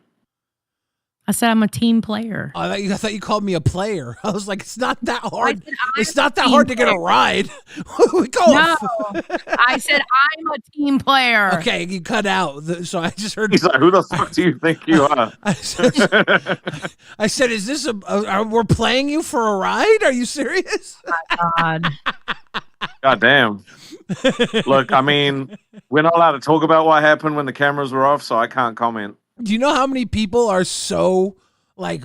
I said I'm a team player. Oh, I thought you called me a player. I was like, it's not that hard. I said I'm It's not a that team hard to get a player. ride. We call No, I said I'm a team player. Okay, you cut out. So I just heard. He's like, "Who the fuck do you think you are?" I said, is this we're playing you for a ride? Are you serious? God. God damn. Look, I mean, we're not allowed to talk about what happened when the cameras were off, so I can't comment. Do you know how many people are so like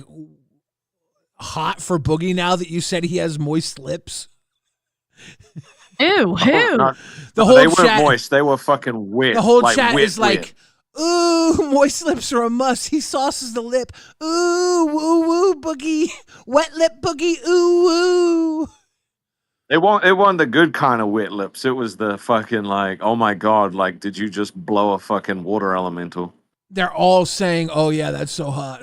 hot for Boogie now that you said he has moist lips? Ew, who? No, The they whole weren't chat, moist. They were fucking wet. the whole like, chat wet, is like, ooh, moist lips are a must. He sauces the lip. Ooh, woo, woo, Boogie, wet lip Boogie. Ooh, woo. It wasn't the good kind of wet lips. It was the fucking like, oh my god, like, did you just blow a fucking water elemental? They're all saying, "Oh yeah, that's so hot."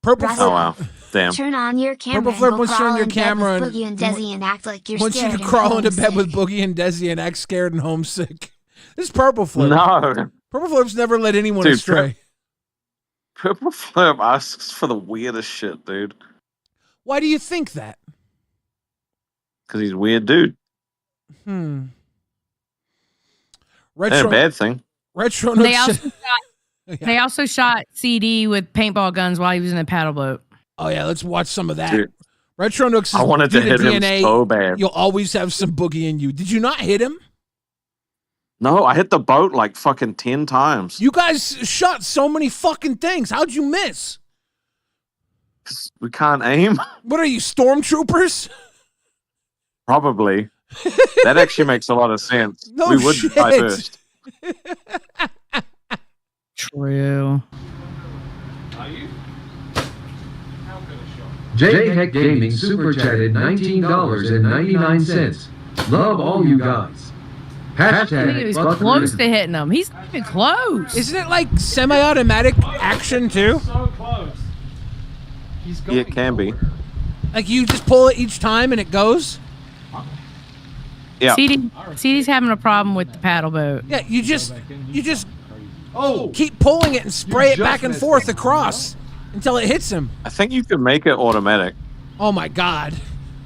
Purple Russ- Oh Flip, wow, damn. Turn on your camera Purple Flip and wants go to turn crawl your in bed camera with and- Boogie and Desi and act like you're wants you scared to and crawl into bed with homesick. Boogie and Desi and act scared and homesick. This is Purple Flip. No, Purple Flip's never led anyone Dude, astray. Purple Flip asks for the weirdest shit, dude. Why do you think that? Because he's a weird dude. Hmm. Ain't a Retro, bad thing. retro. They Nooks- also shot, they also shot CD with paintball guns while he was in a paddle boat. Oh yeah, let's watch some of that. Dude, Retro Nooks is I wanted to due hit him DNA. so bad. You'll always have some Boogie in you. Did you not hit him? No, I hit the boat like fucking 10 times. You guys shot so many fucking things. How'd you miss? We can't aim. What are you, stormtroopers? Probably. That actually makes a lot of sense. No we would shit. die first. True. JHeck Gaming super chatted $19.99. Love all you guys. I think he was Hashtag close to hitting him. He's not even close. Isn't it like semi-automatic action too? So close. He's going Yeah, it can be. nowhere. Like you just pull it each time and it goes? Yeah. CD's having a problem with the paddle boat. Yeah, you just keep pulling it and spray it back and forth across until it hits him. I think you could make it automatic. Oh my god.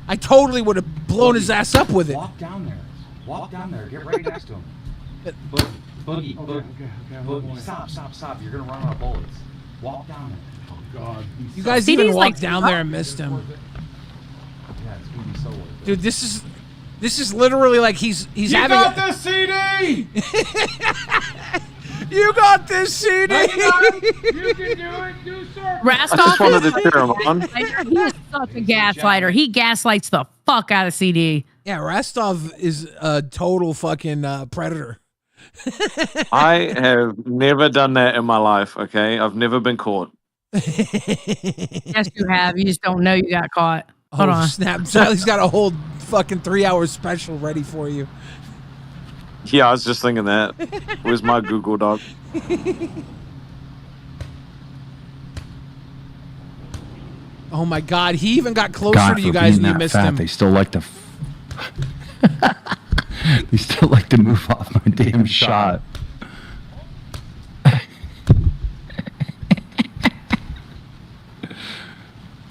I totally would have blown his ass up with it. Walk down there. Walk down there. Get right next to him. Boogie. Boogie. Stop. You're gonna run out of bullets. Walk down there. Oh God. You guys CD's even walked like- down there and missed him. Yeah, it's gonna be so worth it. Dude, this is literally like he's You having got this CD! You got this CD. You can do it. Do circle. I just Rastov wanted is to cheer him on. he is such a gaslighter. He gaslights the fuck out of CD. Yeah, Rastov is a total fucking predator. I have never done that in my life, okay? I've never been caught. Yes, you have. You just don't know you got caught. Hold on. Snap. Xylie's got a whole fucking 3-hour special ready for you. Yeah, I was just thinking that. Where's my Google Doc? Oh my God, he even got closer to you guys and you missed him. They still like to they still like to move off my damn shot.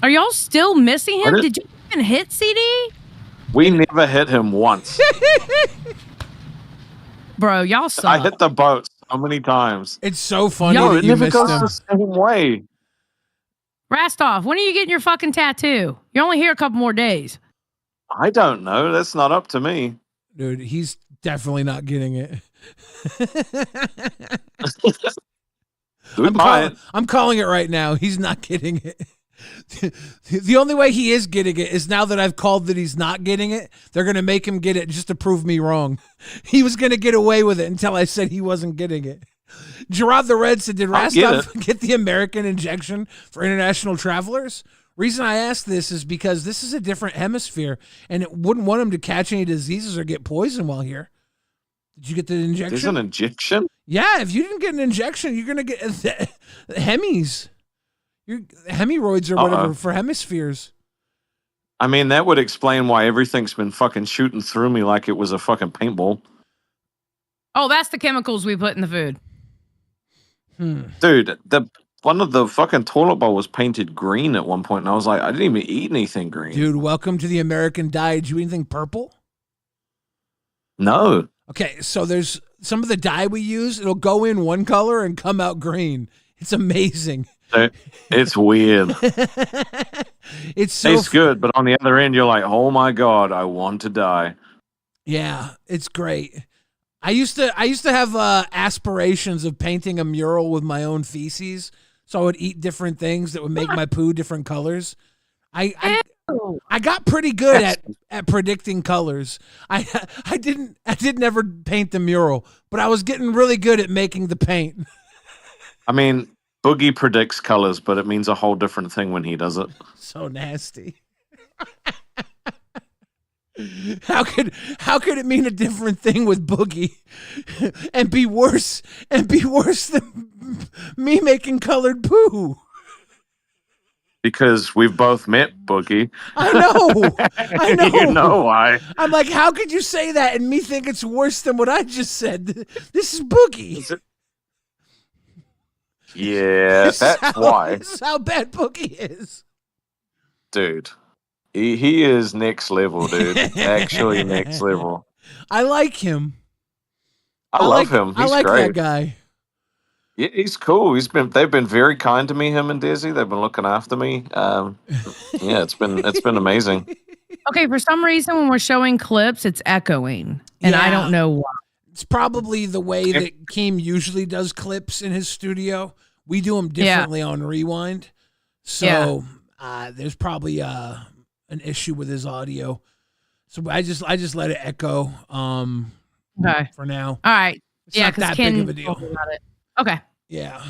Are y'all still missing him? Did you even hit CD? We never hit him once. Bro, y'all suck. I hit the boat so many times. It's so funny Yo, that it you never missed goes him. the same way. Rastov, when are you getting your fucking tattoo? You're only here a couple more days. I don't know. That's not up to me. Dude, he's definitely not getting it. I'm calling it right now. He's not getting it. The only way he is getting it is now that I've called that he's not getting it, they're going to make him get it just to prove me wrong. He was going to get away with it until I said he wasn't getting it. Gerard the Red said, did Rastov get the American injection for international travelers? Reason I ask this is because this is a different hemisphere and it wouldn't want him to catch any diseases or get poisoned while here. Did you get the injection? There's an injection? Yeah, if you didn't get an injection, you're going to get hemis. Hemorrhoids or whatever for hemispheres. I mean, that would explain why everything's been fucking shooting through me like it was a fucking paintball. Oh, that's the chemicals we put in the food. Dude, one of the fucking toilet bowl was painted green at one point, and I was like, I didn't even eat anything green. Dude, welcome to the American diet. Did you eat anything purple? No. Okay, so there's some of the dye we use. It'll go in one color and come out green. It's amazing. It's weird. It's so tastes good, but on the other end, you're like, oh my God, I want to die. Yeah, it's great. I used to have aspirations of painting a mural with my own feces, so I would eat different things that would make my poo different colors. I got pretty good at predicting colors. I didn't ever paint the mural, but I was getting really good at making the paint. I mean, Boogie predicts colors, but it means a whole different thing when he does it. So nasty. How could it mean a different thing with Boogie and be worse than me making colored poo? Because we've both met Boogie. I know. You know why. I'm like, how could you say that and me think it's worse than what I just said? This is Boogie. Yeah, that's why. This is how bad Boogie is. Dude, he is next level, dude. Actually next level. I like him. I love him. He's I like great. that guy. Yeah, he's cool. They've been very kind to me, him and Desi. They've been looking after me. Yeah, it's been amazing. Okay, for some reason when we're showing clips, it's echoing, and I don't know why. It's probably the way that Keem usually does clips in his studio. We do them differently on Rewind. So there's probably an issue with his audio. So I just let it echo for now. All right. It's not that big of a deal. About it. Okay. Yeah.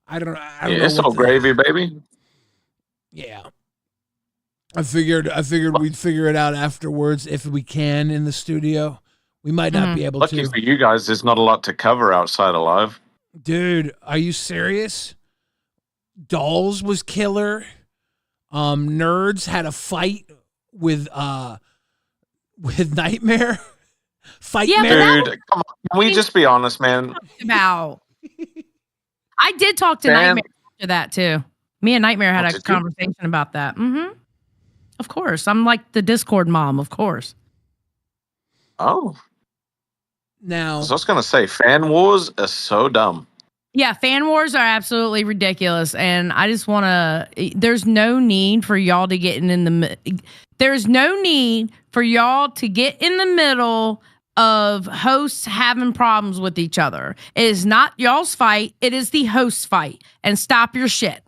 I don't know. It's all gravy, baby. Yeah. I figured we'd figure it out afterwards if we can in the studio. We might not be able to. Lucky for you guys, there's not a lot to cover outside of live. Dude, are you serious? Dolls was killer. Nerds had a fight with Nightmare. Dude, come on. Can we just be honest, man? About. I did talk to Nightmare after that too. Me and Nightmare had a conversation about that. Mm-hmm. Of course. I'm like the Discord mom, of course. Oh. Now, I was going to say, fan wars are so dumb. Yeah, fan wars are absolutely ridiculous, and I just want to. There's no need for y'all to get in the. There's no need for y'all to get in the middle of hosts having problems with each other. It is not y'all's fight. It is the host's fight, and stop your shit.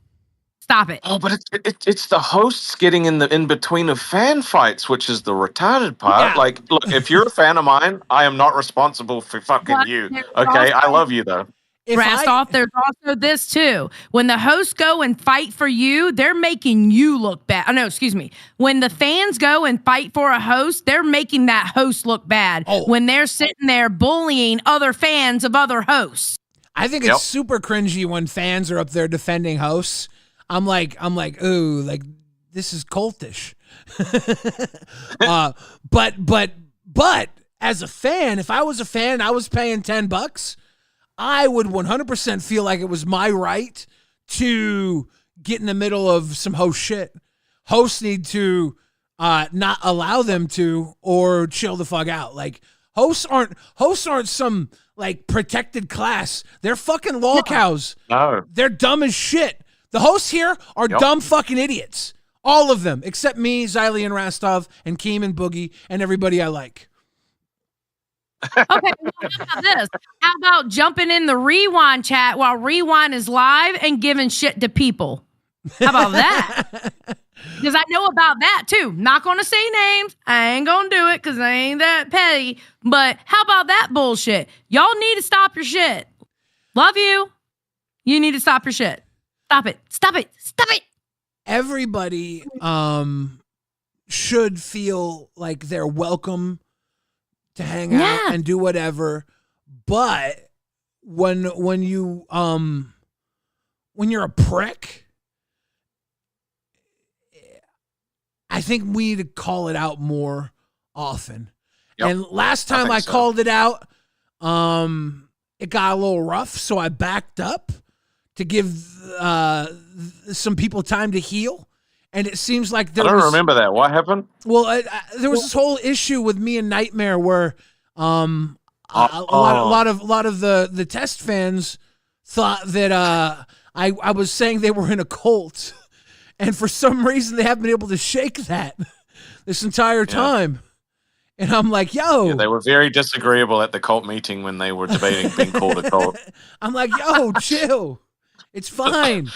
Stop it. Oh, but it's the hosts getting in between of fan fights, which is the retarded part. Yeah. Like, look, if you're a fan of mine, I am not responsible for fucking But you. there's Okay, I also- love you though. Rastoff, there's also this too. When the hosts go and fight for you, they're making you look bad. Oh, no, excuse me. When the fans go and fight for a host, they're making that host look bad. When they're sitting there bullying other fans of other hosts. I think it's super cringy when fans are up there defending hosts. I'm like, ooh, like this is cultish. But as a fan, if I was a fan, I was paying $10. I would 100% feel like it was my right to get in the middle of some host shit. Hosts need to not allow them to, or chill the fuck out. Like hosts aren't some like protected class. They're fucking LOLCOWs. No. They're dumb as shit. The hosts here are dumb fucking idiots. All of them, except me, Xylie and Rastov, and Keem and Boogie, and everybody I like. Okay, well, how about this? How about jumping in the Rewind chat while Rewind is live and giving shit to people? How about that? Because I know about that too. Not going to say names. I ain't going to do it because I ain't that petty. But how about that bullshit? Y'all need to stop your shit. Love you. You need to stop your shit. Stop it. Stop it. Stop it. Everybody should feel like they're welcome to hang out and do whatever. But when you're a prick, I think we need to call it out more often. And last time I called it out, it got a little rough, so I backed up to give some people time to heal. And it seems like I don't remember that. What happened? Well, there was this whole issue with me and Nightmare where a lot of the test fans thought that I was saying they were in a cult, and for some reason they haven't been able to shake that this entire time. And I'm like, yo. Yeah, they were very disagreeable at the cult meeting when they were debating being called a cult. I'm like, yo, chill. It's fine.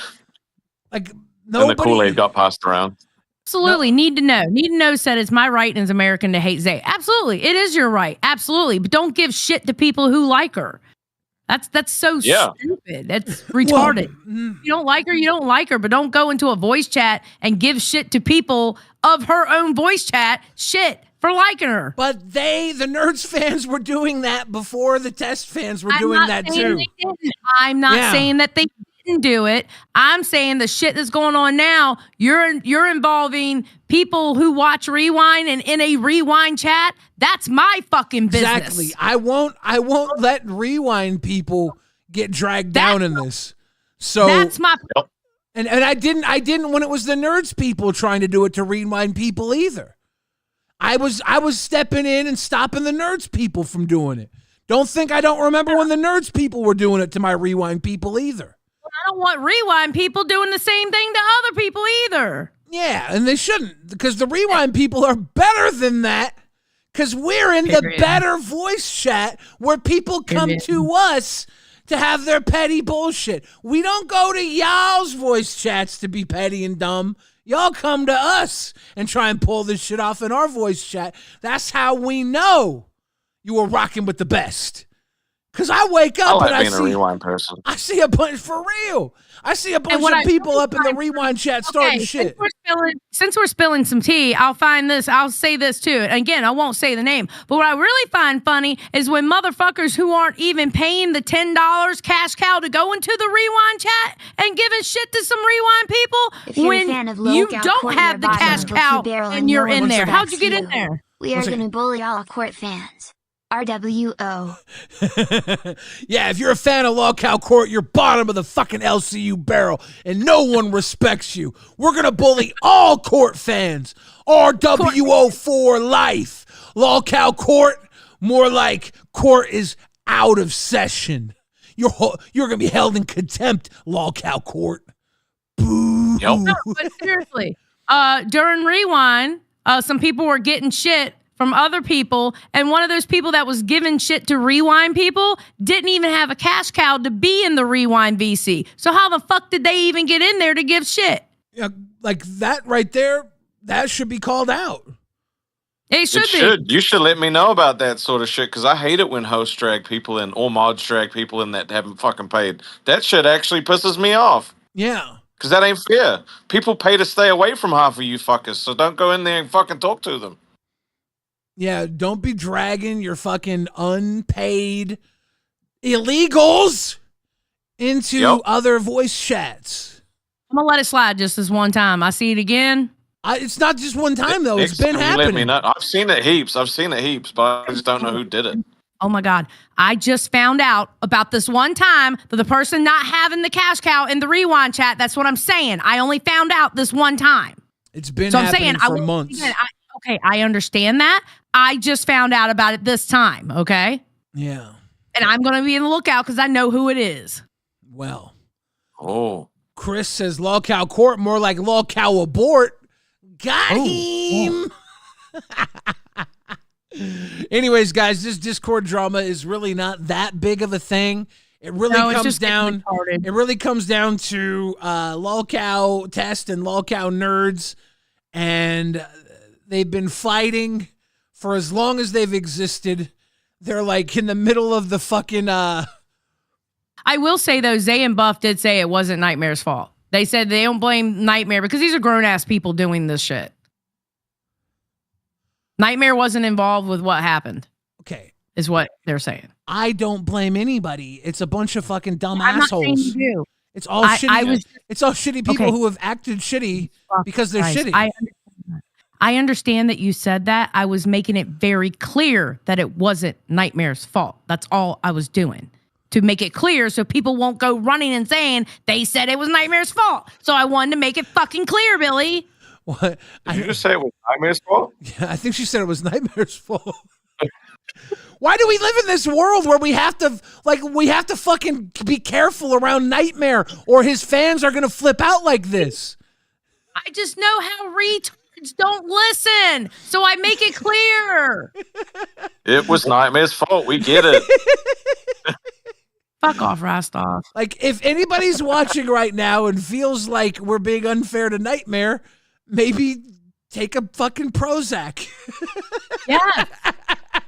Like, nobody. And the Kool-Aid got passed around. Absolutely. Need to know. Need to know said it's my right as American to hate Zay. Absolutely. It is your right. Absolutely. But don't give shit to people who like her. That's so stupid. That's retarded. You don't like her, you don't like her, but don't go into a voice chat and give shit to people of her own voice chat shit for liking her. But the Nerds fans were doing that before the test fans were doing that too. I'm not saying that they didn't do it. I'm saying the shit that's going on now, you're involving people who watch Rewind and in a Rewind chat. That's my fucking business. Exactly. I won't let Rewind people get dragged down in this. So that's my and I didn't when it was the Nerds people trying to do it to Rewind people either. I was stepping in and stopping the Nerds people from doing it. Don't think I don't remember when the Nerds people were doing it to my Rewind people either. I don't want Rewind people doing the same thing to other people either. Yeah, and they shouldn't, because the Rewind people are better than that, because we're in the better voice chat where people come to us to have their petty bullshit. We don't go to y'all's voice chats to be petty and dumb. Y'all come to us and try and pull this shit off in our voice chat. That's how we know you were rocking with the best. Because I wake up I like and being a Rewind person. I see a bunch, for real. I see a bunch of people up in the Rewind chat starting shit. Since we're spilling some tea, I'll say this too. And again, I won't say the name. But what I really find funny is when motherfuckers who aren't even paying the $10 cash cow to go into the Rewind chat and giving shit to some Rewind people, when you don't have the cash cow and you're in there. How'd you get in there? We are going to bully all court fans. RWO. Yeah, if you're a fan of LOLCOW Court, you're bottom of the fucking LCU barrel, and no one respects you. We're going to bully all court fans. RWO for life. LOLCOW Court, more like court is out of session. You're going to be held in contempt, LOLCOW Court. Boo. No, but seriously, during Rewind, some people were getting shit from other people, and one of those people that was giving shit to Rewind people didn't even have a cash cow to be in the Rewind VC. So how the fuck did they even get in there to give shit? Yeah, like that right there, that should be called out. It should be. You should let me know about that sort of shit, because I hate it when hosts drag people in or mods drag people in that haven't fucking paid. That shit actually pisses me off. Yeah. Because that ain't fair. People pay to stay away from half of you fuckers, so don't go in there and fucking talk to them. Yeah, don't be dragging your fucking unpaid illegals into other voice chats. I'm gonna let it slide just this one time. I see it again. It's not just one time though. It's been happening. Let me know. I've seen it heaps, but I just don't know who did it. Oh my God. I just found out about this one time that the person not having the cash cow in the Rewind chat, that's what I'm saying. I only found out this one time. It's been happening for months. Okay, I understand that. I just found out about it this time, okay? Yeah. And I'm going to be in the lookout because I know who it is. Well. Oh. Chris says LOLCOW court, more like LOLCOW abort. Got him. Anyways, guys, this Discord drama is really not that big of a thing. It really comes down. It really comes down to LOLCOW test and LOLCOW nerds, and they've been fighting for as long as they've existed. They're like in the middle of the fucking. I will say though, Zay and Buff did say it wasn't Nightmare's fault. They said they don't blame Nightmare because these are grown ass people doing this shit. Nightmare wasn't involved with what happened. Okay. Is what they're saying. I don't blame anybody. It's a bunch of fucking dumb I'm assholes. Not saying you do. It's all shitty. It's all shitty people who have acted shitty because they're shitty. I understand that you said that. I was making it very clear that it wasn't Nightmare's fault. That's all I was doing. To make it clear so people won't go running and saying they said it was Nightmare's fault. So I wanted to make it fucking clear, Billy. What? Did you just say it was Nightmare's fault? Yeah, I think she said it was Nightmare's fault. Why do we live in this world where we have to fucking be careful around Nightmare or his fans are going to flip out like this? I just know how retards don't listen. So I make it clear. It was Nightmare's fault. We get it. Fuck off, Rostov. Like, if anybody's watching right now and feels like we're being unfair to Nightmare, maybe take a fucking Prozac. Yes.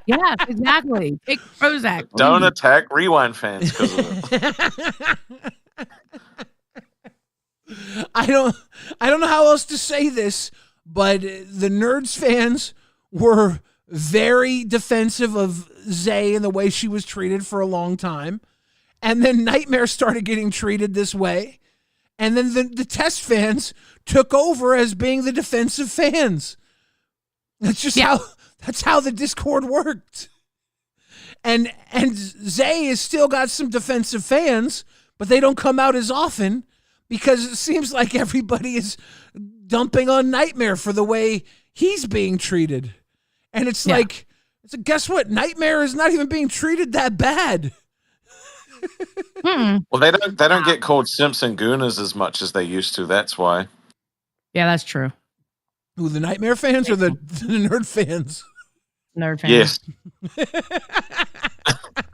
Yes, exactly. Take Prozac. Don't attack Rewind fans because of it. I don't know how else to say this, but the Nerds fans were very defensive of Zay and the way she was treated for a long time. And then Nightmare started getting treated this way. And then the test fans took over as being the defensive fans. That's just how the Discord worked. And Zay has still got some defensive fans, but they don't come out as often because it seems like everybody is dumping on Nightmare for the way he's being treated. And it's like, guess what? Nightmare is not even being treated that bad. Well, they don't get called Simpson Gooners as much as they used to. That's why. Yeah, that's true. Who, the Nightmare fans or the Nerd fans? Nerd fans. Yes.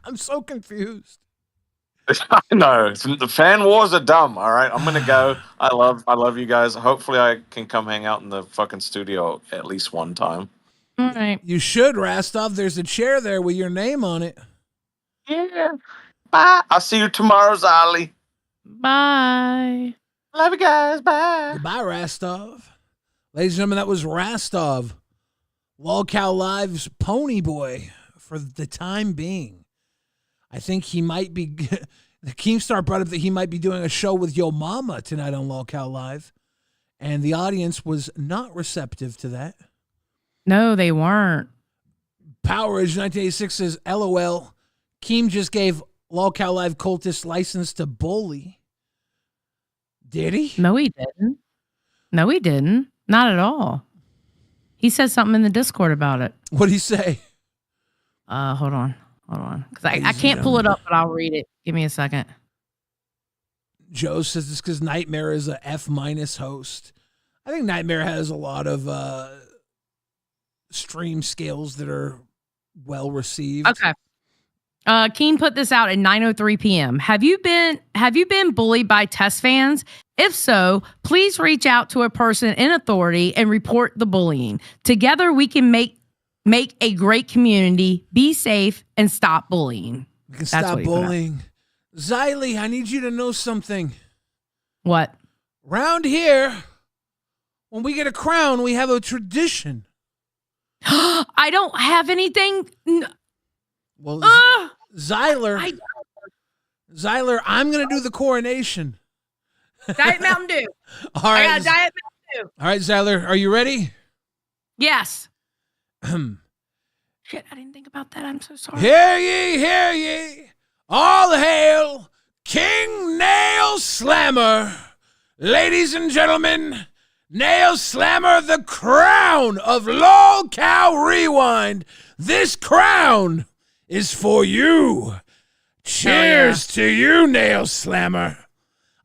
I'm so confused. I know. The fan wars are dumb. All right, I'm gonna go. I love you guys. Hopefully, I can come hang out in the fucking studio at least one time. All right. You should, Rastov. There's a chair there with your name on it. Yeah. Bye. I'll see you tomorrow, Xylie. Bye. Love you guys. Bye. Goodbye, Rastov. Ladies and gentlemen, that was Rastov, LolCow Live's Pony Boy for the time being. I think he might be, the Keemstar brought up that he might be doing a show with Yo Mama tonight on LolCow Live, and the audience was not receptive to that. No, they weren't. Powerage 1986 says, LOL, Keem just gave LolCow Live cultist license to bully. Did he? No, he didn't. No, he didn't. Not at all. He said something in the Discord about it. What'd he say? Hold on. Because I can't pull it up, but I'll read it. Give me a second. Joe says it's because Nightmare is a F- host. I think Nightmare has a lot of stream skills that are well received. Okay. Keen put this out at 9:03 p.m. Have you been bullied by test fans? If so, please reach out to a person in authority and report the bullying. Together we can make a great community, be safe, and stop bullying. We can stop bullying. Xylie, I need you to know something. What? Round here, when we get a crown, we have a tradition. I don't have anything. Well, Xyler, I'm going to do the coronation. Diet Mountain Dew. All right. I got Diet Mountain Dew. All right, Xyler, are you ready? Yes. Shit, I didn't think about that. I'm so sorry. Hear ye. All hail King Nail Slammer. Ladies and gentlemen, Nail Slammer, the crown of LolcowRewind. This crown is for you. Cheers to you, Nail Slammer.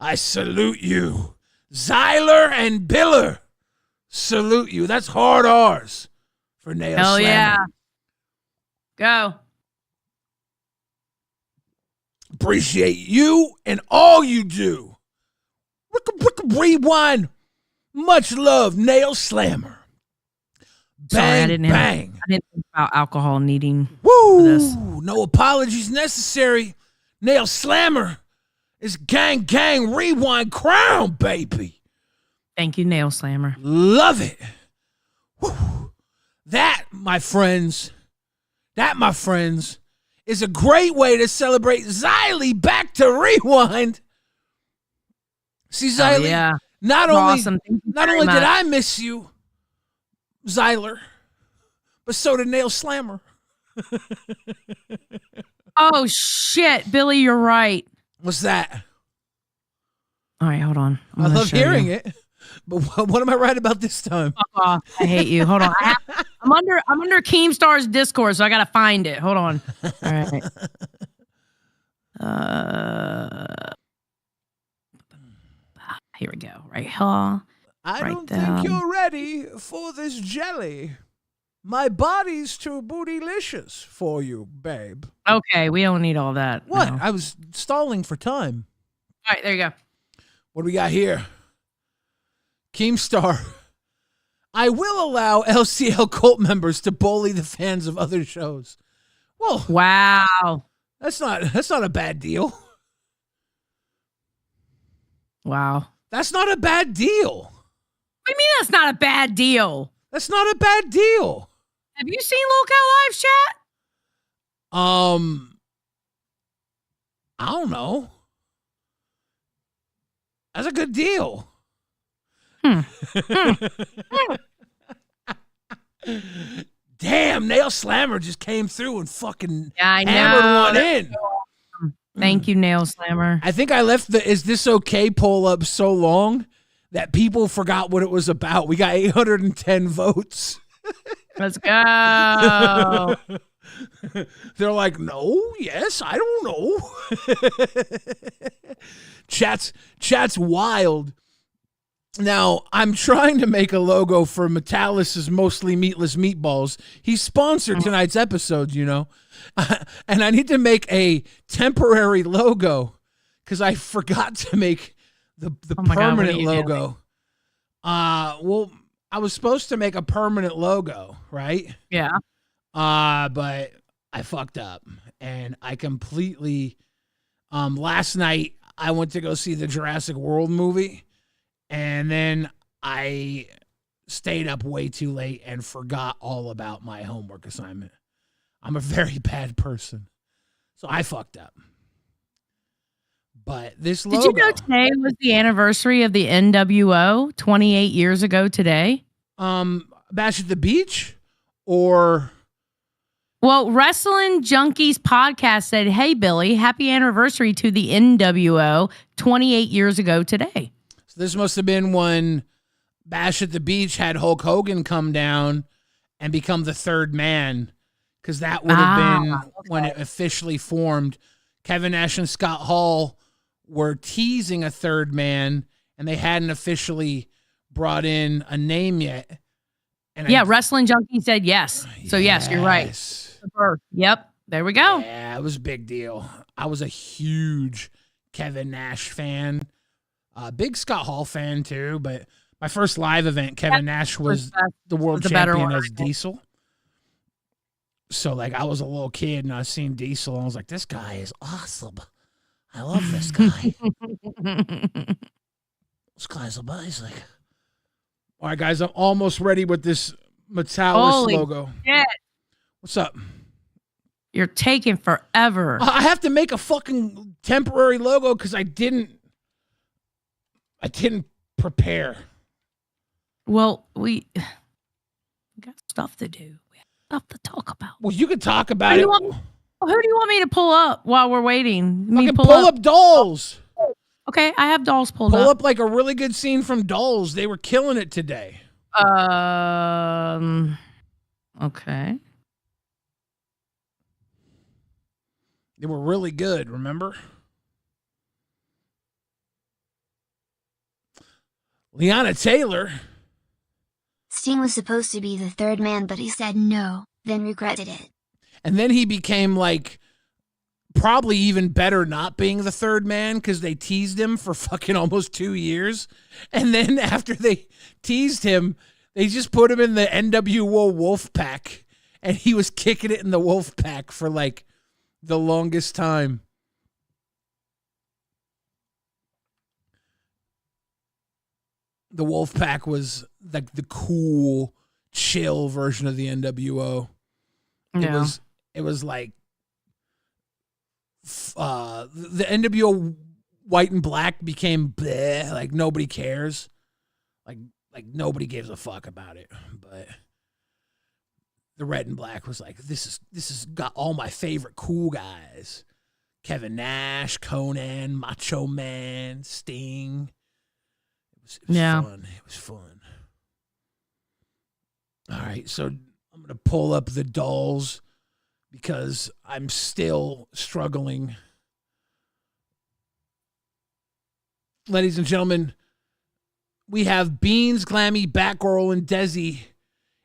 I salute you. Xyler and Biller salute you. That's hard R's for Nail Hell Slammer. yeah. Go. Appreciate you and all you do. Rewind. Much love, Nail Slammer. Sorry, Bang, bang. I didn't think about alcohol needing Woo! this. No apologies necessary. Nail Slammer is gang rewind crown, baby. Thank you, Nail Slammer. Love it. Woo. That, my friends, is a great way to celebrate Xylie back to rewind. See, Xylie, yeah. not Awesome. only did I miss you, Xyler, but so did Nail Slammer. Oh, shit. Billy, you're right. What's that? All right, hold on. I love hearing it, but what am I right about this time? Fuck off. I hate you. Hold on. I'm under Keemstar's Discord, so I gotta find it. Hold on. All right. Here we go. Right here. I Right don't down. think you're ready for this jelly. My body's too bootylicious for you, babe. Okay, we don't need all that. What? No. I was stalling for time. All right, there you go. What do we got here? Keemstar. I will allow LCL cult members to bully the fans of other shows. Well, Wow. that's not a bad deal. Wow. That's not a bad deal. What do you mean that's not a bad deal? That's not a bad deal. Have you seen LolCow Live chat? I don't know. That's a good deal. Damn, Nail Slammer just came through and fucking Yeah, I know. hammered one in. Thank you, Nail Slammer. I think I left the "Is This Okay" poll up so long that people forgot what it was about. We got 810 votes. Let's go. They're like, no, yes, I don't know. Chat's wild. Now, I'm trying to make a logo for Metallis's Mostly Meatless Meatballs. He sponsored tonight's episode, you know. And I need to make a temporary logo because I forgot to make the permanent logo. Well, I was supposed to make a permanent logo, right? Yeah. But I fucked up and I completely last night I went to go see the Jurassic World movie and then I stayed up way too late and forgot all about my homework assignment. I'm a very bad person. So I fucked up. But this logo. Did you know today was the anniversary of the NWO 28 years ago today? Bash at the Beach or Well, Wrestling Junkies podcast said, "Hey Billy, happy anniversary to the NWO 28 years ago today." So this must have been when Bash at the Beach had Hulk Hogan come down and become the third man, because that would have been when it officially formed. Kevin Nash and Scott Hall were teasing a third man, and they hadn't officially brought in a name yet. And Yeah, Wrestling Junkie said yes. So yes, you're right. Yes. Yep. There we go. Yeah, it was a big deal. I was a huge Kevin Nash fan. Big Scott Hall fan too, but my first live event, Kevin Nash was the world champion as Diesel. So like I was a little kid and I seen Diesel and I was like, this guy is awesome. I love this guy. This guy's amazing. All right, guys, I'm almost ready with this Metalis logo. Shit. What's up? You're taking forever. I have to make a fucking temporary logo because I didn't prepare. Well, we got stuff to do. We have stuff to talk about. Well, you can talk about it. Who do you want me to pull up while we're waiting? Pull up Dolls. Okay, I have Dolls pulled up. Pull up like a really good scene from Dolls. They were killing it today. Okay. They were really good, remember? Liana Taylor. Sting was supposed to be the third man, but he said no, then regretted it. And then he became like probably even better not being the third man because they teased him for fucking almost 2 years. And then after they teased him, they just put him in the NWO Wolfpack. And he was kicking it in the Wolfpack for like the longest time. The Wolfpack was like the cool, chill version of the NWO. Yeah. It was like the NWO white and black became bleh, like nobody cares. Like nobody gives a fuck about it. But the red and black was like, this has got all my favorite cool guys. Kevin Nash, Conan, Macho Man, Sting. It was fun. It was fun. All right, so I'm going to pull up the Dolls because I'm still struggling. Ladies and gentlemen, we have Beans, Glammy, Batgirl, and Desi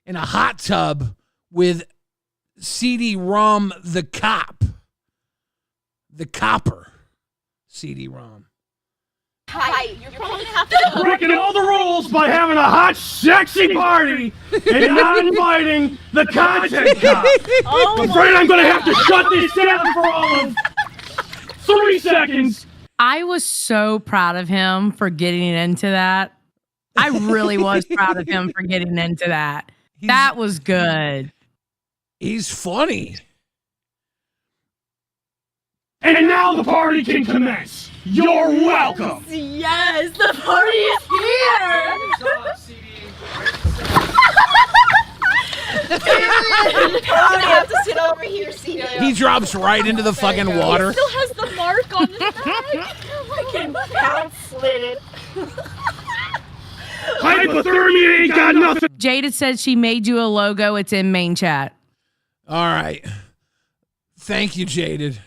in a hot tub with CD ROM, the cop. The copper CD ROM. Hi, you're probably have to breaking all the rules by having a hot, sexy party and not inviting the content cop. I'm afraid I'm going to have to shut this down for all of 3 seconds. I was so proud of him for getting into that. I really was proud of him for getting into that. That was good. He's funny. And now the party can commence. You're welcome. Yes, the party is here. I have to sit over here, CD. He drops right into the fucking water. He still has the mark on his back. I can bounce it. Hypothermia ain't got nothing. Jada said she made you a logo. It's in main chat. All right. Thank you, Jaded.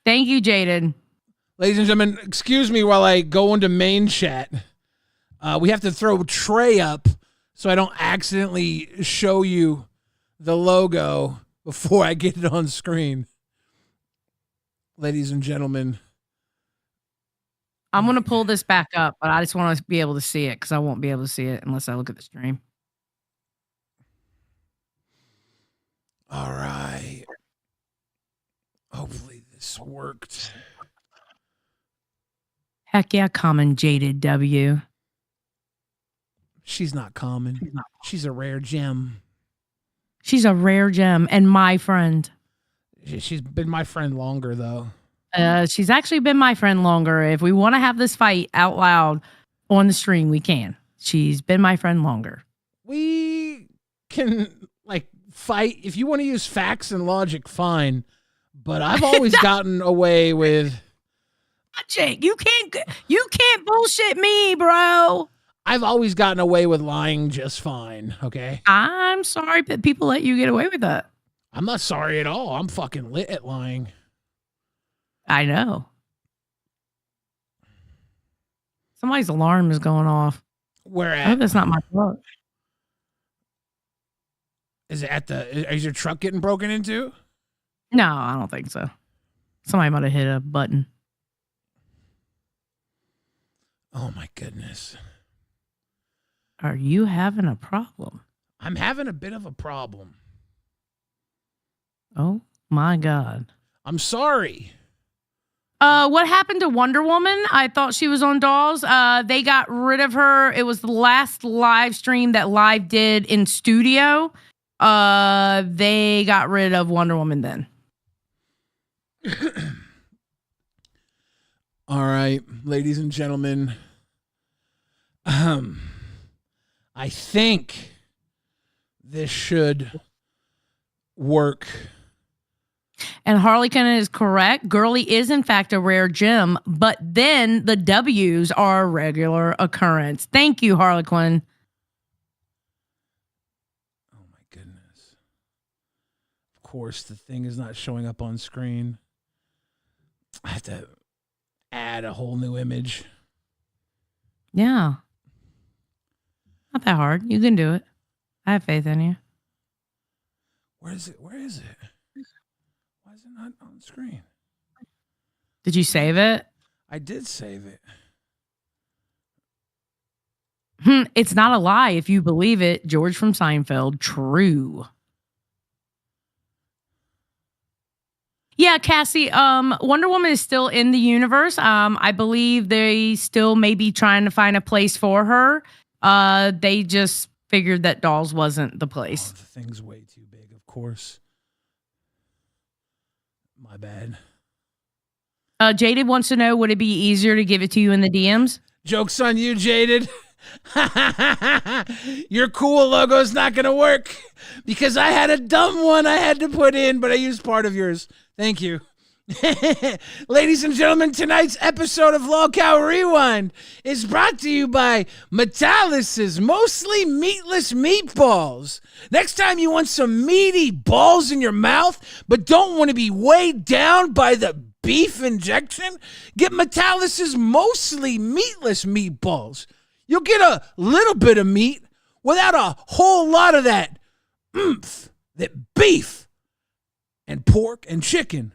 Thank you, Jaded. Ladies and gentlemen, excuse me while I go into main chat. We have to throw Trey up so I don't accidentally show you the logo before I get it on screen. Ladies and gentlemen. I'm going to pull this back up, but I just want to be able to see it because I won't be able to see it unless I look at the stream. All right. Hopefully this worked. Heck yeah, common Jaded W. She's not common. She's a rare gem. She's a rare gem and my friend. She's been my friend longer, though. She's actually been my friend longer. If we want to have this fight out loud on the stream, we can. She's been my friend longer. We can, like, fight. If you want to use facts and logic, fine. But I've always gotten away with... Jake, you can't bullshit me, bro. I've always gotten away with lying just fine, okay? I'm sorry that people let you get away with that. I'm not sorry at all. I'm fucking lit at lying. I know. Somebody's alarm is going off. Where I at? hope that's not my fault. Is it is your truck getting broken into? No, I don't think so. Somebody might have hit a button. Oh my goodness. Are you having a problem? I'm having a bit of a problem. Oh my God. I'm sorry. What happened to Wonder Woman? I thought she was on Dolls. They got rid of her. It was the last live stream that Live did in studio. They got rid of Wonder Woman then. All right, ladies and gentlemen. I think this should work. And Harlequin is correct. Girly is, in fact, a rare gem, but then the W's are a regular occurrence. Thank you, Harlequin. Oh, my goodness. Of course, the thing is not showing up on screen. I have to add a whole new image. Yeah. Not that hard. You can do it. I have faith in you. Where is it? Why is it not on screen? Did you save it? I did save it. It's not a lie if you believe it. George from Seinfeld. True. Yeah, Cassie, Wonder Woman is still in the universe. I believe they still may be trying to find a place for her. They just figured that Dolls wasn't the place. Oh, the thing's way too big, of course. My bad. Jaded wants to know, would it be easier to give it to you in the DMs? Joke's on you, Jaded. Your cool logo's not going to work because I had a dumb one I had to put in, but I used part of yours. Thank you. Ladies and gentlemen, tonight's episode of LolcowRewind is brought to you by Metallis's mostly meatless meatballs. Next time you want some meaty balls in your mouth, but don't want to be weighed down by the beef injection, get Metallis's mostly meatless meatballs. You'll get a little bit of meat without a whole lot of that oomph that beef and pork and chicken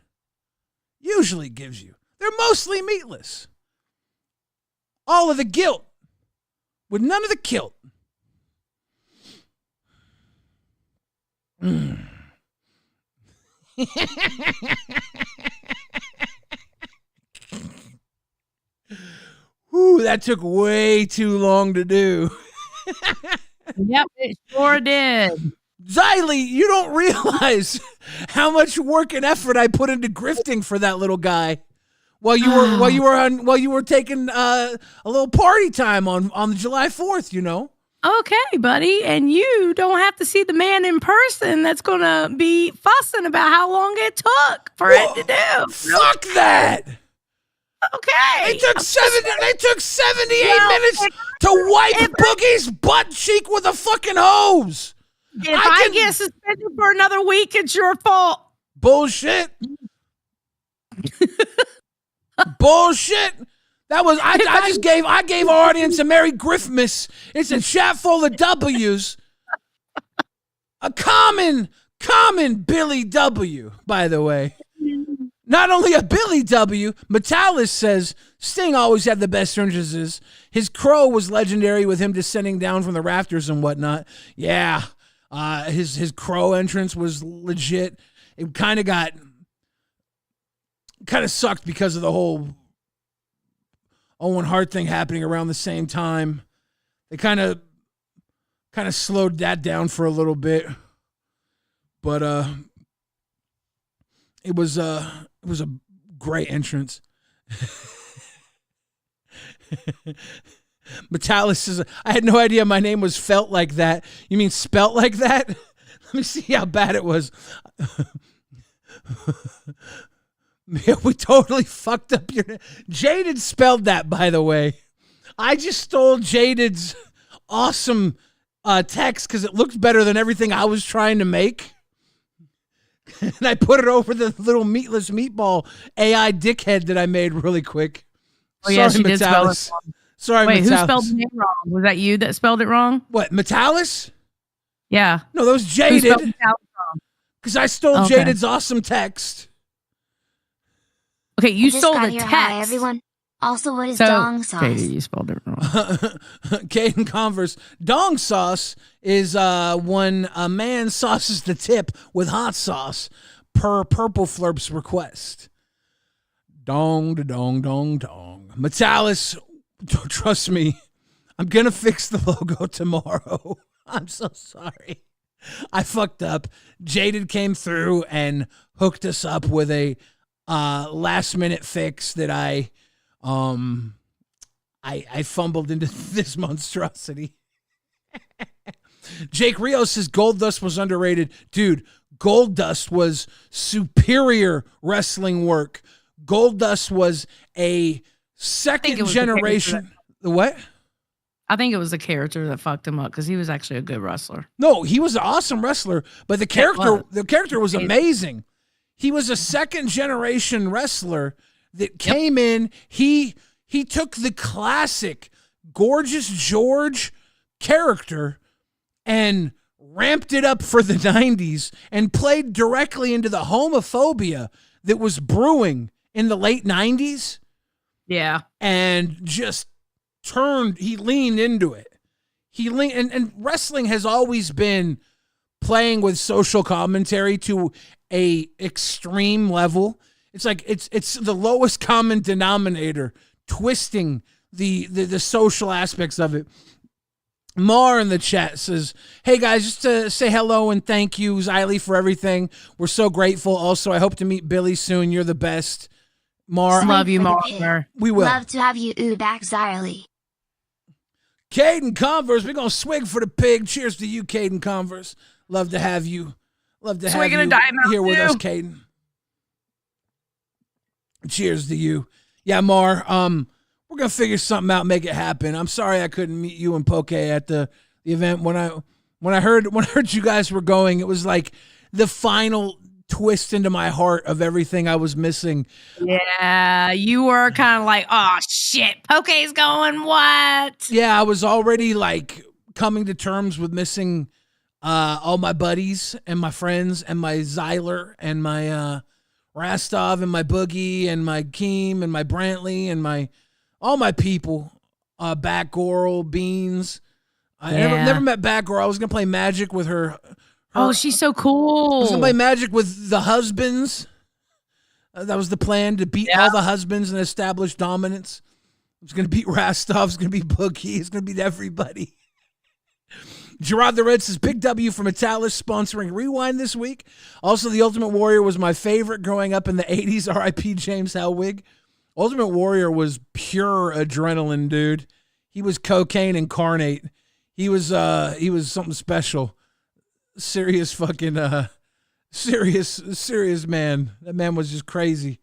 usually gives you. They're mostly meatless. All of the guilt with none of the kilt. Whew, that took way too long to do. Yep, it sure did. Xylie, you don't realize how much work and effort I put into grifting for that little guy while you were taking a little party time on the July 4th, you know. Okay, buddy, and you don't have to see the man in person that's gonna be fussing about how long it took for it to do. Fuck that. Okay. They took 78 minutes to wipe Boogie's butt cheek with a fucking hose. If I get suspended for another week, it's your fault. Bullshit. Bullshit. That was I gave our audience a Merry Griffmas. It's a chat full of W's. A common Billy W, by the way. Not only a Billy W, Metallis says Sting always had the best entrances. His crow was legendary with him descending down from the rafters and whatnot. Yeah. His crow entrance was legit. It kind of sucked because of the whole Owen Hart thing happening around the same time. They kind of slowed that down for a little bit, but it was a great entrance. Metallis says, I had no idea my name was felt like that. You mean spelt like that? Let me see how bad it was. Yeah, we totally fucked up your name. Jaded spelled that, by the way. I just stole Jaded's awesome text because it looked better than everything I was trying to make. And I put it over the little meatless meatball AI dickhead that I made really quick. Oh, yeah, she did spell it wrong. Sorry, Wait, Metallis. who spelled the name wrong? Was that you that spelled it wrong? What, Metallis? Yeah. No, that was Who spelled Jaded. Metallic wrong? Because I stole Okay. Jaded's awesome text. Okay, you I just stole got the here. text. Hi, everyone. Also, what is So, dong sauce? Jaded, you spelled it wrong. Caden Converse. Dong sauce is when a man sauces the tip with hot sauce per Purple Flurp's request. Dong, da dong, dong, dong. Metalis, trust me, I'm going to fix the logo tomorrow. I'm so sorry. I fucked up. Jaded came through and hooked us up with a last minute fix that I fumbled into this monstrosity. Jake Rios says Gold Dust was underrated. Dude, Gold Dust was superior wrestling work. Gold Dust was a second generation. What? I think it was the character that fucked him up because he was actually a good wrestler. No, he was an awesome wrestler, but the character was amazing. He was a second generation wrestler that came in. He took the classic Gorgeous George character and ramped it up for the 90s and played directly into the homophobia that was brewing in the late 90s. Yeah. And just he leaned into it. And wrestling has always been playing with social commentary to a extreme level. It's like it's the lowest common denominator, twisting the social aspects of it. Mar in the chat says, hey guys, just to say hello and thank you, Xylie, for everything. We're so grateful. Also, I hope to meet Billy soon. You're the best. Mar. Love you, Mar. We will. Love to have you back, Xylie. Caden Converse, we're going to swig for the pig. Cheers to you, Caden Converse. Love to have you. Love to have you here with us, Caden. Cheers to you. Yeah, Mar, we're going to figure something out, make it happen. I'm sorry I couldn't meet you and Poke at the event. When I heard you guys were going, it was like the final twist into my heart of everything I was missing. Yeah, you were kind of like, oh shit, Poke's going, what? Yeah, I was already like coming to terms with missing all my buddies and my friends and my Xyler and my Rastov and my Boogie and my Keem and my Brantley and all my people. Batgirl, Beans. I never met Batgirl. I was gonna play Magic with her. Oh, she's so cool. I was gonna play Magic with the husbands. That was the plan, to beat all the husbands and establish dominance. I was gonna beat Rastov. It's gonna be Boogie. It's gonna beat everybody. Gerard the Red says, big W for Metalis sponsoring Rewind this week. Also, The Ultimate Warrior was my favorite growing up in the 80s. R.I.P. James Helwig. Ultimate Warrior was pure adrenaline, dude. He was cocaine incarnate. He was something special. Serious fucking serious man. That man was just crazy.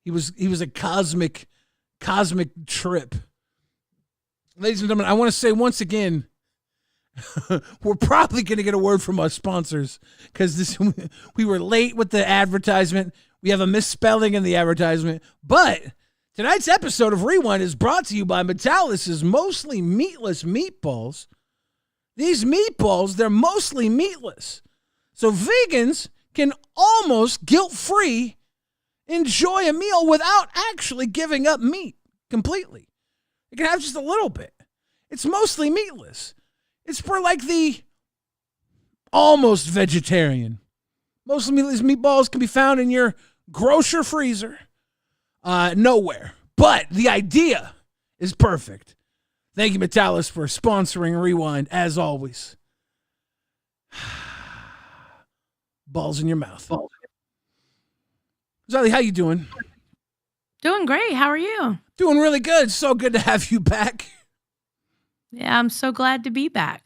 He was a cosmic trip. Ladies and gentlemen, I want to say once again, we're probably going to get a word from our sponsors because we were late with the advertisement. We have a misspelling in the advertisement. But tonight's episode of Rewind is brought to you by Metalis' mostly meatless meatballs. These meatballs, they're mostly meatless. So vegans can almost guilt-free enjoy a meal without actually giving up meat completely. You can have just a little bit. It's mostly meatless. It's for like the almost vegetarian. Mostly meatless meatballs can be found in your grocer freezer. Nowhere. But the idea is perfect. Thank you, Metalis, for sponsoring Rewind, as always. Balls in your mouth. Xylie, how you doing? Doing great. How are you? Doing really good. So good to have you back. Yeah, I'm so glad to be back.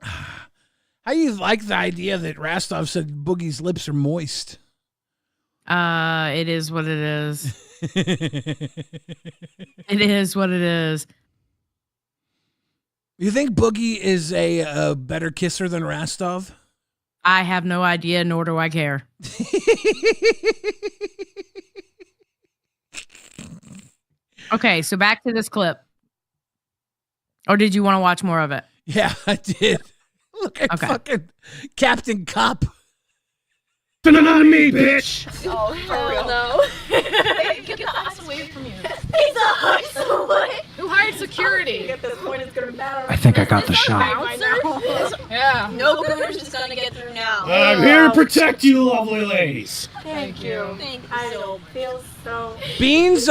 How you like the idea that Rastov said Boogie's lips are moist? It is what it is. It is what it is. You think Boogie is a better kisser than Rastov? I have no idea, nor do I care. Okay, so back to this clip. Or did you want to watch more of it? Yeah, I did. Look at fucking Captain Cop. On me, bitch. Oh, hell no. Hey, get the ice away from you. He's the ice away. Who hired security? At this point, it's gonna matter. I think I got the shot. Yeah. No gooner's just gonna get through now. I'm here to protect you, lovely ladies. Thank you. I don't feel so. Beans,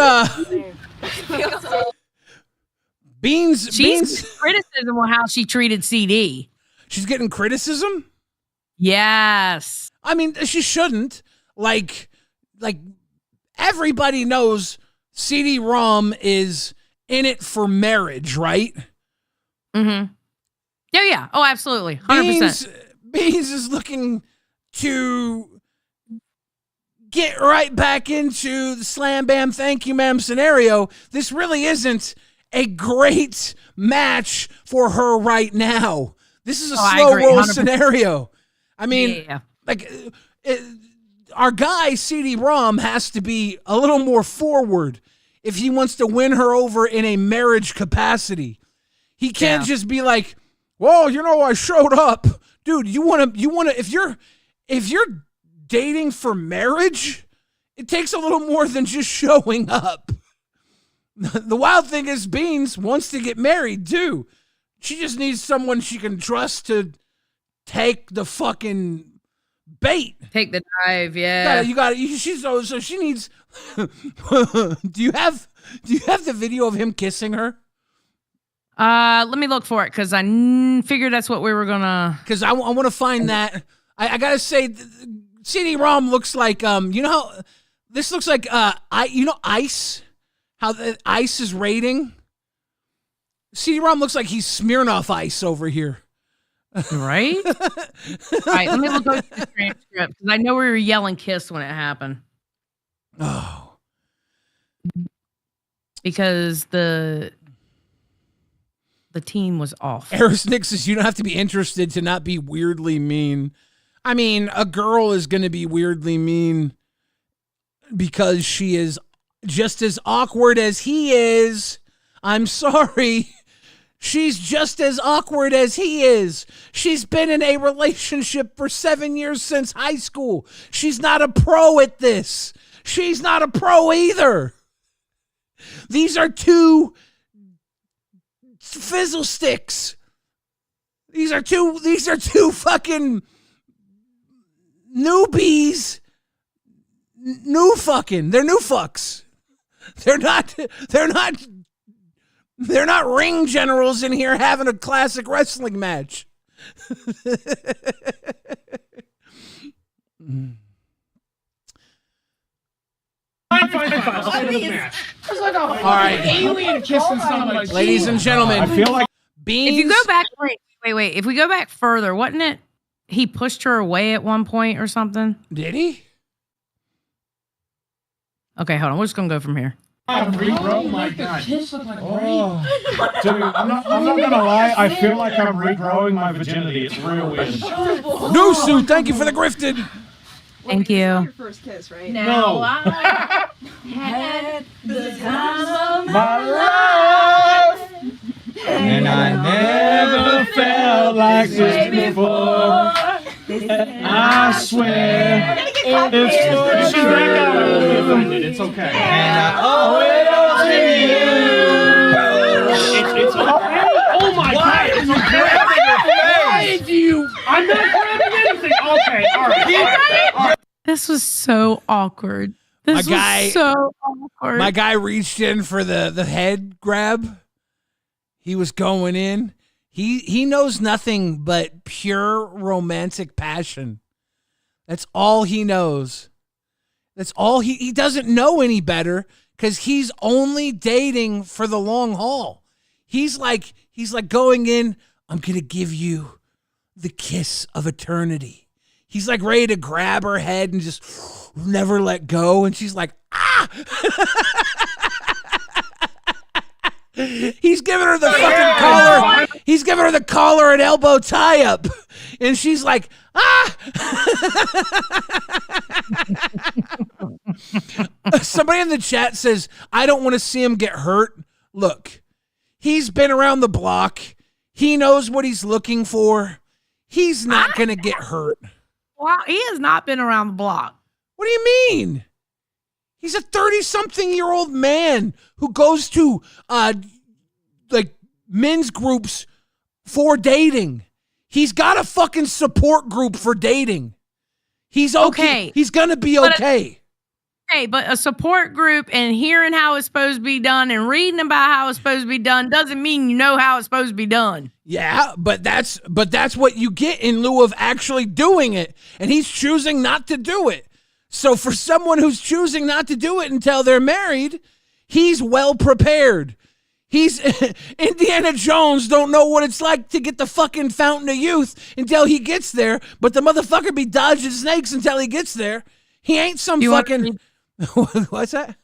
Beans, She's criticism on how she treated CD. She's getting criticism? Yes. I mean, she shouldn't. Like everybody knows CD ROM is in it for marriage, right? Mm-hmm. Yeah. Oh, absolutely. 100%. Beans is looking to get right back into the slam bam thank you ma'am scenario. This really isn't a great match for her right now. This is a slow roll 100%. Scenario. I mean, our guy CD ROM has to be a little more forward if he wants to win her over in a marriage capacity. He can't just be like, well, I showed up. Dude, you want to if you're dating for marriage, it takes a little more than just showing up. The wild thing is Beans wants to get married too. She just needs someone she can trust to take the fucking bait. Take the dive, yeah. You got it. So she needs. Do you have the video of him kissing her? Let me look for it because I figured that's what we were gonna. Because I want to find that. I gotta say, CD ROM looks like how this looks like ice. How the ice is rating. CD ROM looks like he's Smirnoff Ice over here. Right? All right, let me look at the transcript because I know we were yelling kiss when it happened. Oh. Because the team was off. Eris Nick says you don't have to be interested to not be weirdly mean. I mean, a girl is going to be weirdly mean because she is just as awkward as he is. I'm sorry. She's just as awkward as he is. She's been in a relationship for 7 years since high school. She's not a pro at this. She's not a pro either. These are two fizzle sticks. These are two fucking newbies. They're new fucks. They're not ring generals in here having a classic wrestling match. It's like a all right, alien kissing somebody. Ladies and gentlemen, I feel like Beans. If you go back, wait. If we go back further, wasn't it? He pushed her away at one point or something. Did he? Okay, hold on. We're just gonna go from here. Oh my god! Dude, I'm not gonna lie. I feel like I'm regrowing my virginity. It's real weird. No suit. Thank you for the grifted. Thank you. Your first kiss, right? No. I had the time of My life, and I never felt like this before. I swear. It's she's back out. I will be offended. It's okay. And I owe it all to you. It's okay. Oh my god! It's okay. Why do you? I'm not grabbing anything. Okay. All right. This was so awkward. This was so awkward. My guy reached in for the head grab. He was going in. He knows nothing but pure romantic passion. That's all he knows. That's all he doesn't know any better because he's only dating for the long haul. He's like going in, I'm going to give you the kiss of eternity. He's like ready to grab her head and just never let go. And she's like, ah! He's giving her the fucking collar. He's giving her the collar and elbow tie up. And she's like, ah! Somebody in the chat says, I don't want to see him get hurt. Look, he's been around the block. He knows what he's looking for. He's not going to get hurt. Wow, he has not been around the block. What do you mean? He's a 30-something-year-old man who goes to like men's groups for dating. He's got a fucking support group for dating. He's okay. He's going to be okay. Okay, but a support group and hearing how it's supposed to be done and reading about how it's supposed to be done doesn't mean you know how it's supposed to be done. Yeah, but that's what you get in lieu of actually doing it. And he's choosing not to do it. So for someone who's choosing not to do it until they're married, he's well prepared. He's Indiana Jones don't know what it's like to get the fucking fountain of youth until he gets there, but the motherfucker be dodging snakes until he gets there. He ain't some fucking what's that?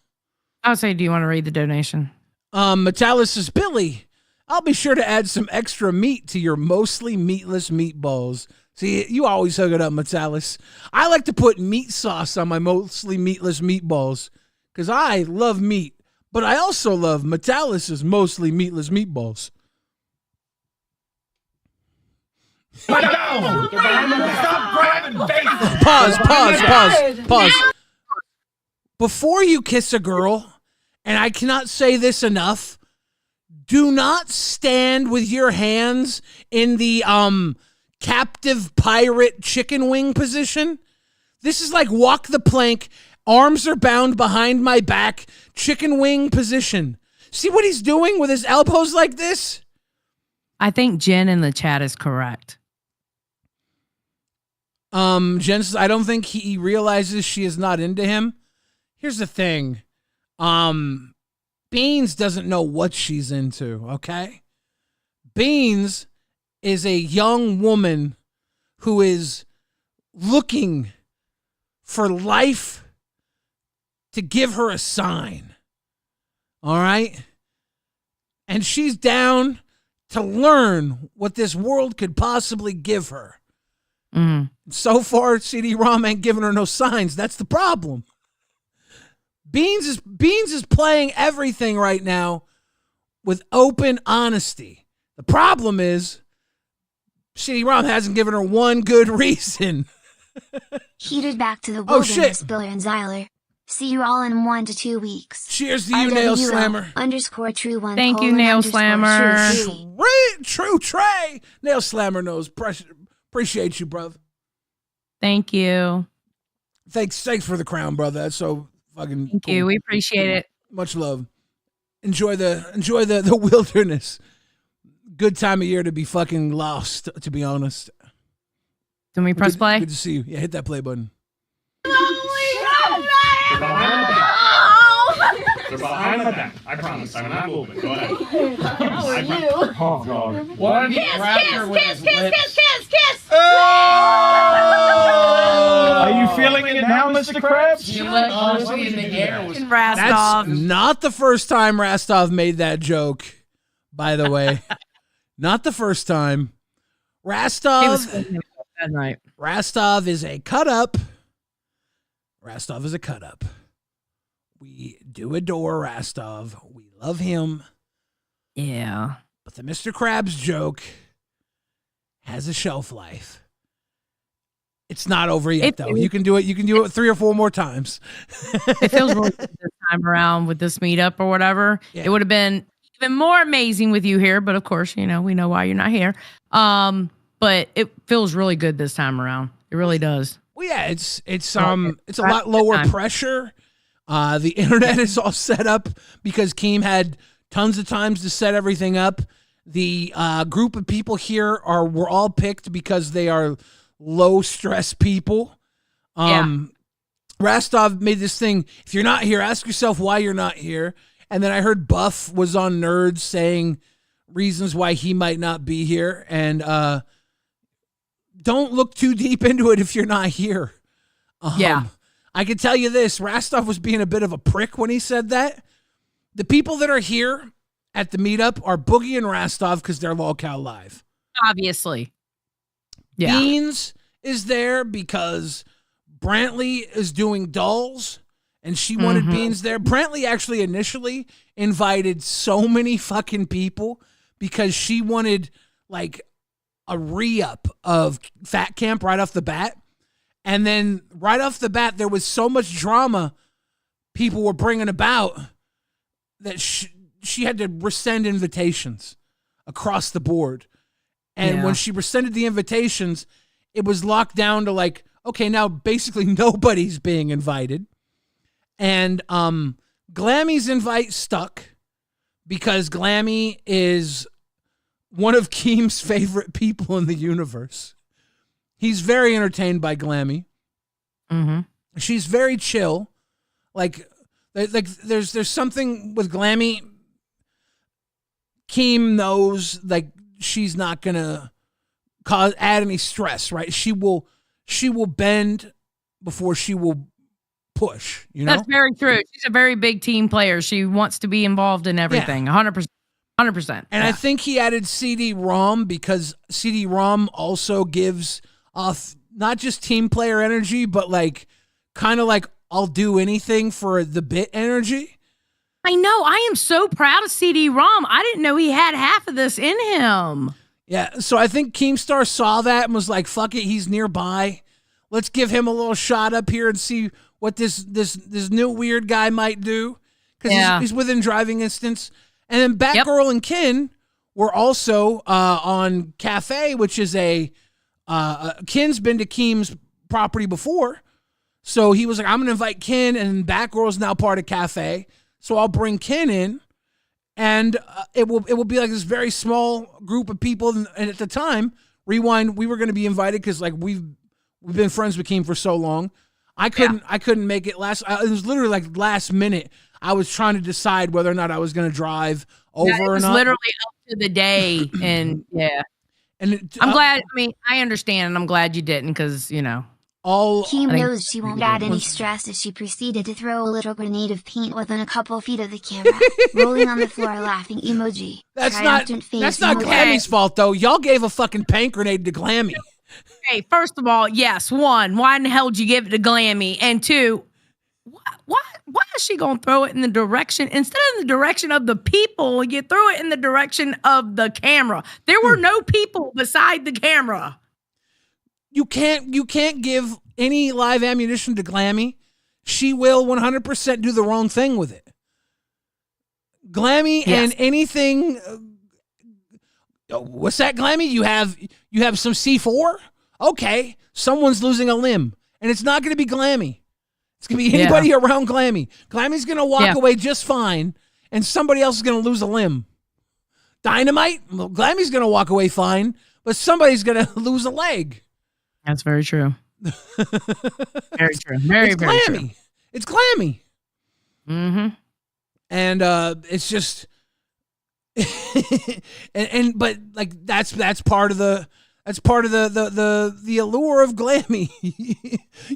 I would say, do you want to read the donation? Metalis says, Billy, I'll be sure to add some extra meat to your mostly meatless meatballs. See, you always hook it up, Metalis. I like to put meat sauce on my mostly meatless meatballs because I love meat, but I also love Metalis's mostly meatless meatballs. Stop grabbing face. Pause. Before you kiss a girl, and I cannot say this enough, do not stand with your hands in the captive pirate chicken wing position. This is like walk the plank, arms are bound behind my back, chicken wing position. See what he's doing with his elbows like this? I think Jen in the chat is correct. Jen says, I don't think he realizes she is not into him. Here's the thing. Beans doesn't know what she's into, okay? Beans is a young woman who is looking for life to give her a sign. All right? And she's down to learn what this world could possibly give her. So far, CD ROM ain't giving her no signs. That's the problem. Beans is playing everything right now with open honesty. The problem is CD ROM hasn't given her one good reason. Headed back to the wilderness, Billy and Xylie. See you all in 1 to 2 weeks. Cheers to you, Nail Slammer. _true1. Thank you, Nail Slammer. True Trey. Nail Slammer knows. Appreciate you, brother. Thank you. Thanks for the crown, brother. That's so fucking Thank cool. you. We appreciate it. Much love. Enjoy the wilderness. Good time of year to be fucking lost, to be honest. Can we press play? Good to see you. Yeah, hit that play button. They're behind my back. I promise. I'm not moving. Go ahead. How are you? Oh, God. One kiss. Are you feeling it now, Mr. Krabs? You let honesty in the air. That's not the first time Rastov made that joke, by the way. Not the first time. Rastov is a cut-up. Rastov is a cut-up. We do adore Rastov. We love him. Yeah. But the Mr. Krabs joke has a shelf life. It's not over yet, though. You can do it 3 or 4 more times. It feels really good this time around with this meetup or whatever. Yeah. It would have been even more amazing with you here, but of course, we know why you're not here. But it feels really good this time around. It really does. Well, yeah, it's a lot lower pressure. The internet is all set up because Keem had tons of times to set everything up. The group of people here were all picked because they are low stress people. Rastov made this thing. If you're not here, ask yourself why you're not here. And then I heard Buff was on Nerds saying reasons why he might not be here. And don't look too deep into it if you're not here. I can tell you this, Rastov was being a bit of a prick when he said that. The people that are here at the meetup are Boogie and Rastov because they're LOLCOW Live. Obviously. Yeah. Beans is there because Brantley is doing dolls and she wanted Beans there. Brantley actually initially invited so many fucking people because she wanted like a re-up of Fat Camp right off the bat. And then right off the bat, there was so much drama people were bringing about that she had to rescind invitations across the board. And when she rescinded the invitations, it was locked down to like, okay, now basically nobody's being invited. And Glammy's invite stuck because Glammy is one of Keem's favorite people in the universe. He's very entertained by Glammy. Mm-hmm. She's very chill. Like there's something with Glammy. Keem knows like she's not gonna add any stress, right? She will bend before she will push. You know, that's very true. She's a very big team player. She wants to be involved in everything. 100%. 100%. And I think he added CD ROM because CD ROM also gives off not just team player energy, but like kind of like I'll do anything for the bit energy. I know. I am so proud of CD ROM. I didn't know he had half of this in him. Yeah, so I think Keemstar saw that and was like, fuck it, he's nearby. Let's give him a little shot up here and see what this new weird guy might do. Because he's within driving distance. And then Batgirl and Kin were also on Cafe, which is Kin's been to Keem's property before. So he was like, I'm going to invite Kin, and Batgirl's now part of Cafe. So I'll bring Kin in, and it will be like this very small group of people. And at the time, Rewind, we were going to be invited because like we've been friends with Keem for so long. I couldn't make it last. It was literally like last minute. I was trying to decide whether or not I was going to drive over or not. It was literally up to the day, and And I'm glad. I mean, I understand, and I'm glad you didn't, because Keem knows she won't add any stress as she proceeded to throw a little grenade of paint within a couple feet of the camera, rolling on the floor, laughing emoji. That's not Glammy's fault, though. Y'all gave a fucking paint grenade to Glammy. Hey, first of all, yes. One, why in the hell did you give it to Glammy? And two, why is she gonna throw it in the direction instead of the direction of the people? You threw it in the direction of the camera. There were no people beside the camera. You can't give any live ammunition to Glammy. She will 100% do the wrong thing with it. Glammy and anything. What's that, Glammy? You have some C4? Okay, someone's losing a limb, and it's not going to be Glammy. It's going to be anybody around Glammy. Glammy's going to walk away just fine, and somebody else is going to lose a limb. Dynamite? Well, Glammy's going to walk away fine, but somebody's going to lose a leg. That's very true. Very true. Very Glammy. True. It's Glammy. Mm-hmm. And it's just but like that's part of the allure of Glammy.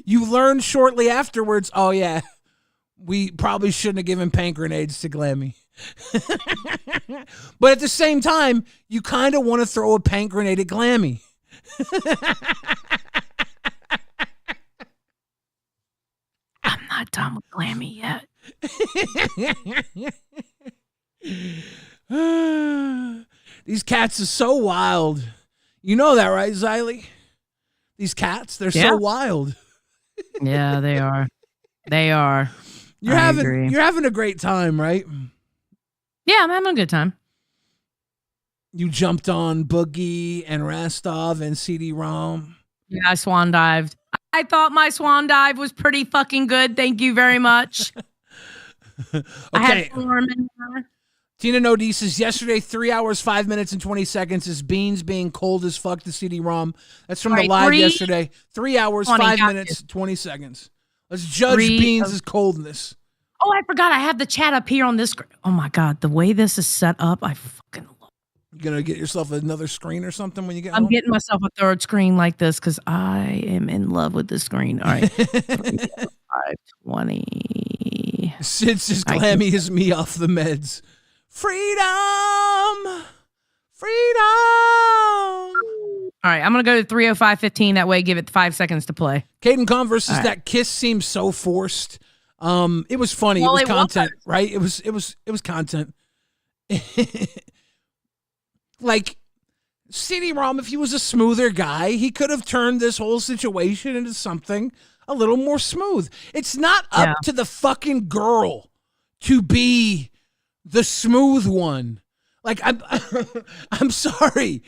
You learn shortly afterwards, oh yeah, we probably shouldn't have given paint grenades to Glammy. But at the same time, you kind of want to throw a paint grenade at Glammy. I'm not done with Glammy yet. These cats are so wild. You know that, right, Xylie? These cats, they're so wild. Yeah, they are. They are. You're having a great time, right? Yeah, I'm having a good time. You jumped on Boogie and Rastov and CD ROM. Yeah, I swan dived. I thought my swan dive was pretty fucking good. Thank you very much. Okay. I had form in there. Tina Nodi says, yesterday, 3 hours, 5 minutes, and 20 seconds is Beans being cold as fuck to CD ROM. That's from the live yesterday. 3 hours, 5 minutes, 20 seconons. Let's judge Beans' coldness. Oh, I forgot. I have the chat up here on this. Oh, my God. The way this is set up, I fucking love it. You going to get yourself another screen or something when you get home? I'm getting myself a third screen like this because I am in love with this screen. All right. 520. Sid says, Glammy is me off the meds. Freedom! Freedom! All right, I'm going to go to 3:05:15. That way, give it 5 seconds to play. Caden Converse says that kiss seems so forced. It was funny. Well, it was content, right? It was content. Like, CD ROM, if he was a smoother guy, he could have turned this whole situation into something a little more smooth. It's not up to the fucking girl to be the smooth one. Like, I'm sorry.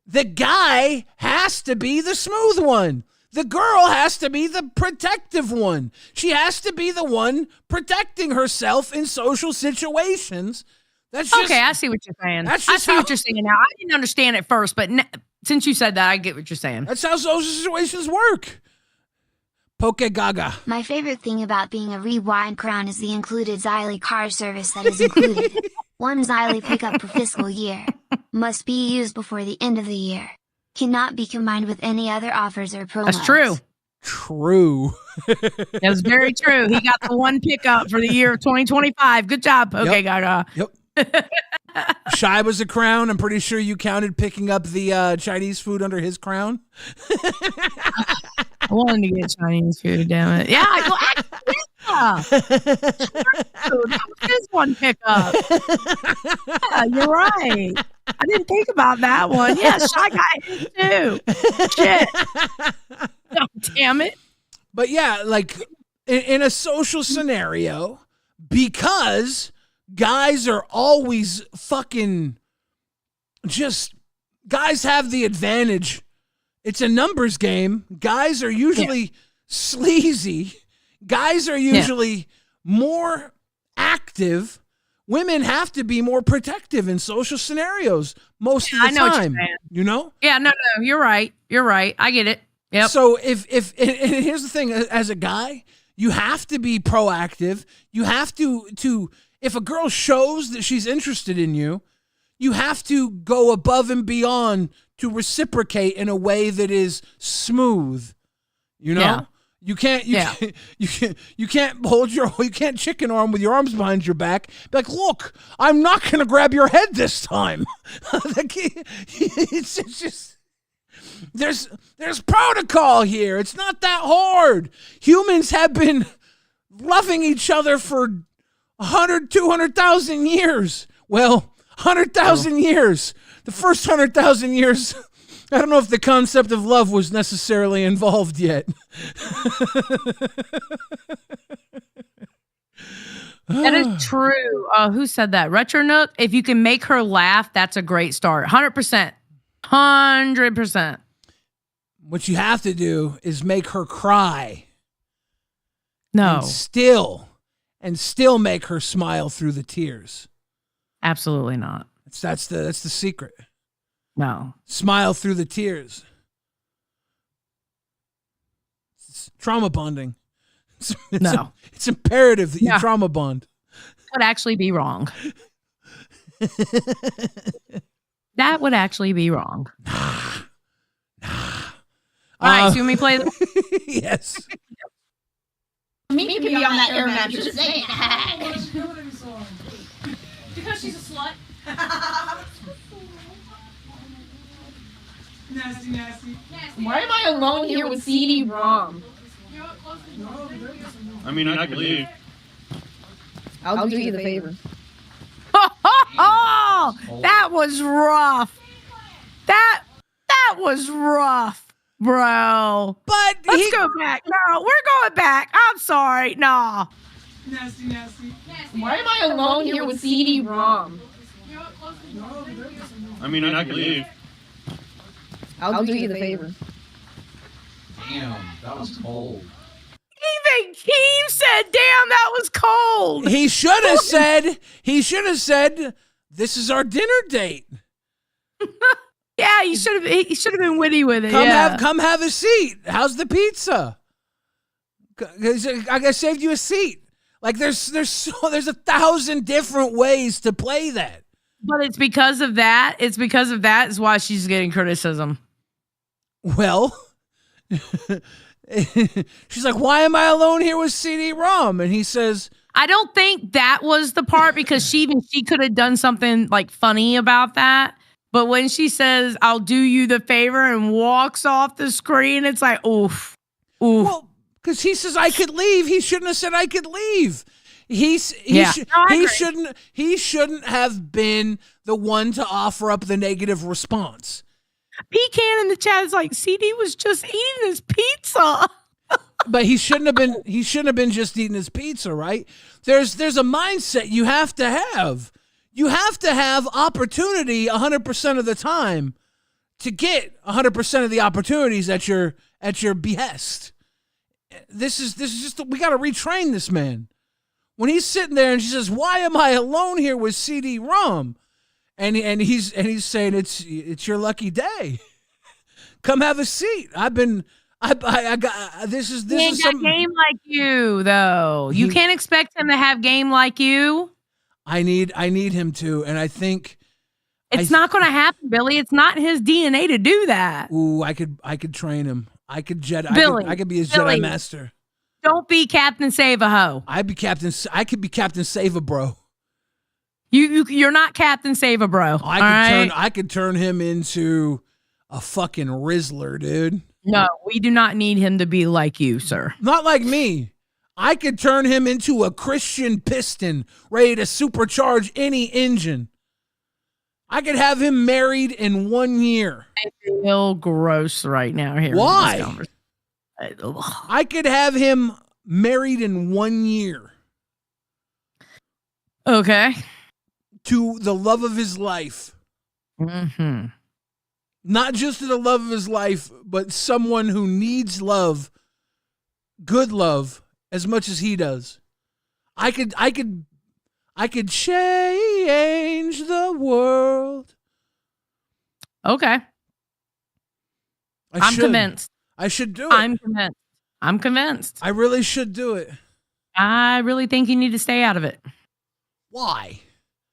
The guy has to be the smooth one. The girl has to be the protective one. She has to be the one protecting herself in social situations. That's just, okay, I see what you're saying. That's I just see what you're saying now. I didn't understand it first, but since you said that, I get what you're saying. That's how social situations work. Poke Gaga. My favorite thing about being a Rewind crown is the included Xylie car service that is included. One Xylie pickup per fiscal year. Must be used before the end of the year. Cannot be combined with any other offers or promos. That's true. True. That was very true. He got the one pickup for the year of 2025. Good job, Poke Gaga. Yep. Shy was a crown. I'm pretty sure you counted picking up the Chinese food under his crown. I wanted to get Chinese food, damn it. Yeah, that was his one pickup. Yeah, you're right. I didn't think about that one. Yeah, Shy got his too. Shit. Oh, damn it. But yeah, like in a social scenario, because guys are always fucking just, guys have the advantage. It's a numbers game. Guys are usually sleazy. Guys are usually more active. Women have to be more protective in social scenarios most of the time. You know? Yeah, no, you're right. You're right. I get it. Yep. So if and here's the thing, as a guy, you have to be proactive. You have to if a girl shows that she's interested in you, you have to go above and beyond to reciprocate in a way that is smooth. You know? Yeah. You can't you can't chicken arm with your arms behind your back. Be like, look, I'm not gonna grab your head this time. It's just there's protocol here. It's not that hard. Humans have been loving each other for 100, 200,000 years. Well, 100,000 years. The first 100,000 years, I don't know if the concept of love was necessarily involved yet. That is true. Who said that? Retro Nook? If you can make her laugh, that's a great start. 100%. 100%. What you have to do is make her cry. No. And still make her smile through the tears. Absolutely not. That's the secret. No. Smile through the tears. It's trauma bonding. It's imperative that you trauma bond. That would actually be wrong. That would actually be wrong. All right, so you want me to play this? Yes. Me can be on that air mattress. Because she's a slut. Nasty. Why am I alone here with CD ROM? I mean, I can leave. I'll do you the favor. Oh, that was rough. That was rough, bro. But let's go back. No, we're going back. I'm sorry. No. Nasty. Why am I alone here with CD ROM? I mean, I can leave. I'll do you the favor. Damn, that was cold. Even Keem said, damn, that was cold. He should have said, this is our dinner date. Yeah, he should have been witty with it. Come have a seat. How's the pizza? I saved you a seat. Like there's 1,000 different ways to play that. But it's because of that. It's because of that is why she's getting criticism. Well, she's like, why am I alone here with CD ROM? And he says, I don't think that was the part because she could have done something like funny about that. But when she says, I'll do you the favor and walks off the screen, it's like, oof. Well, because he says I could leave. He shouldn't have said I could leave. He shouldn't have been the one to offer up the negative response. Pecan in the chat is like, CD was just eating his pizza. But he shouldn't have been. He shouldn't have been just eating his pizza, right? There's a mindset you have to have. You have to have opportunity 100% of the time to get 100% of the opportunities at your behest. This is just we got to retrain this man. When he's sitting there and she says, "Why am I alone here with CD ROM?" and he's saying it's your lucky day. Come have a seat. I got this is some game like you though. You can't expect him to have game like you. I need him to, and I think it's not going to happen, Billy. It's not in his DNA to do that. Ooh, I could train him. I could Billy, I could be his Billy, Jedi master. Don't be Captain Save a Ho. I could be Captain Save a Bro. You're not Captain Save a Bro. I could turn him into a fucking Rizzler, dude. No, we do not need him to be like you, sir. Not like me. I could turn him into a Christian piston ready to supercharge any engine. I could have him married in 1 year. I feel gross right now here. Why? I could have him married in 1 year. Okay. To the love of his life. Mm-hmm. Not just to the love of his life, but someone who needs love, good love, as much as he does. I could change the world. Okay. I'm convinced. I should do it. I'm convinced. I really should do it. I really think you need to stay out of it. Why?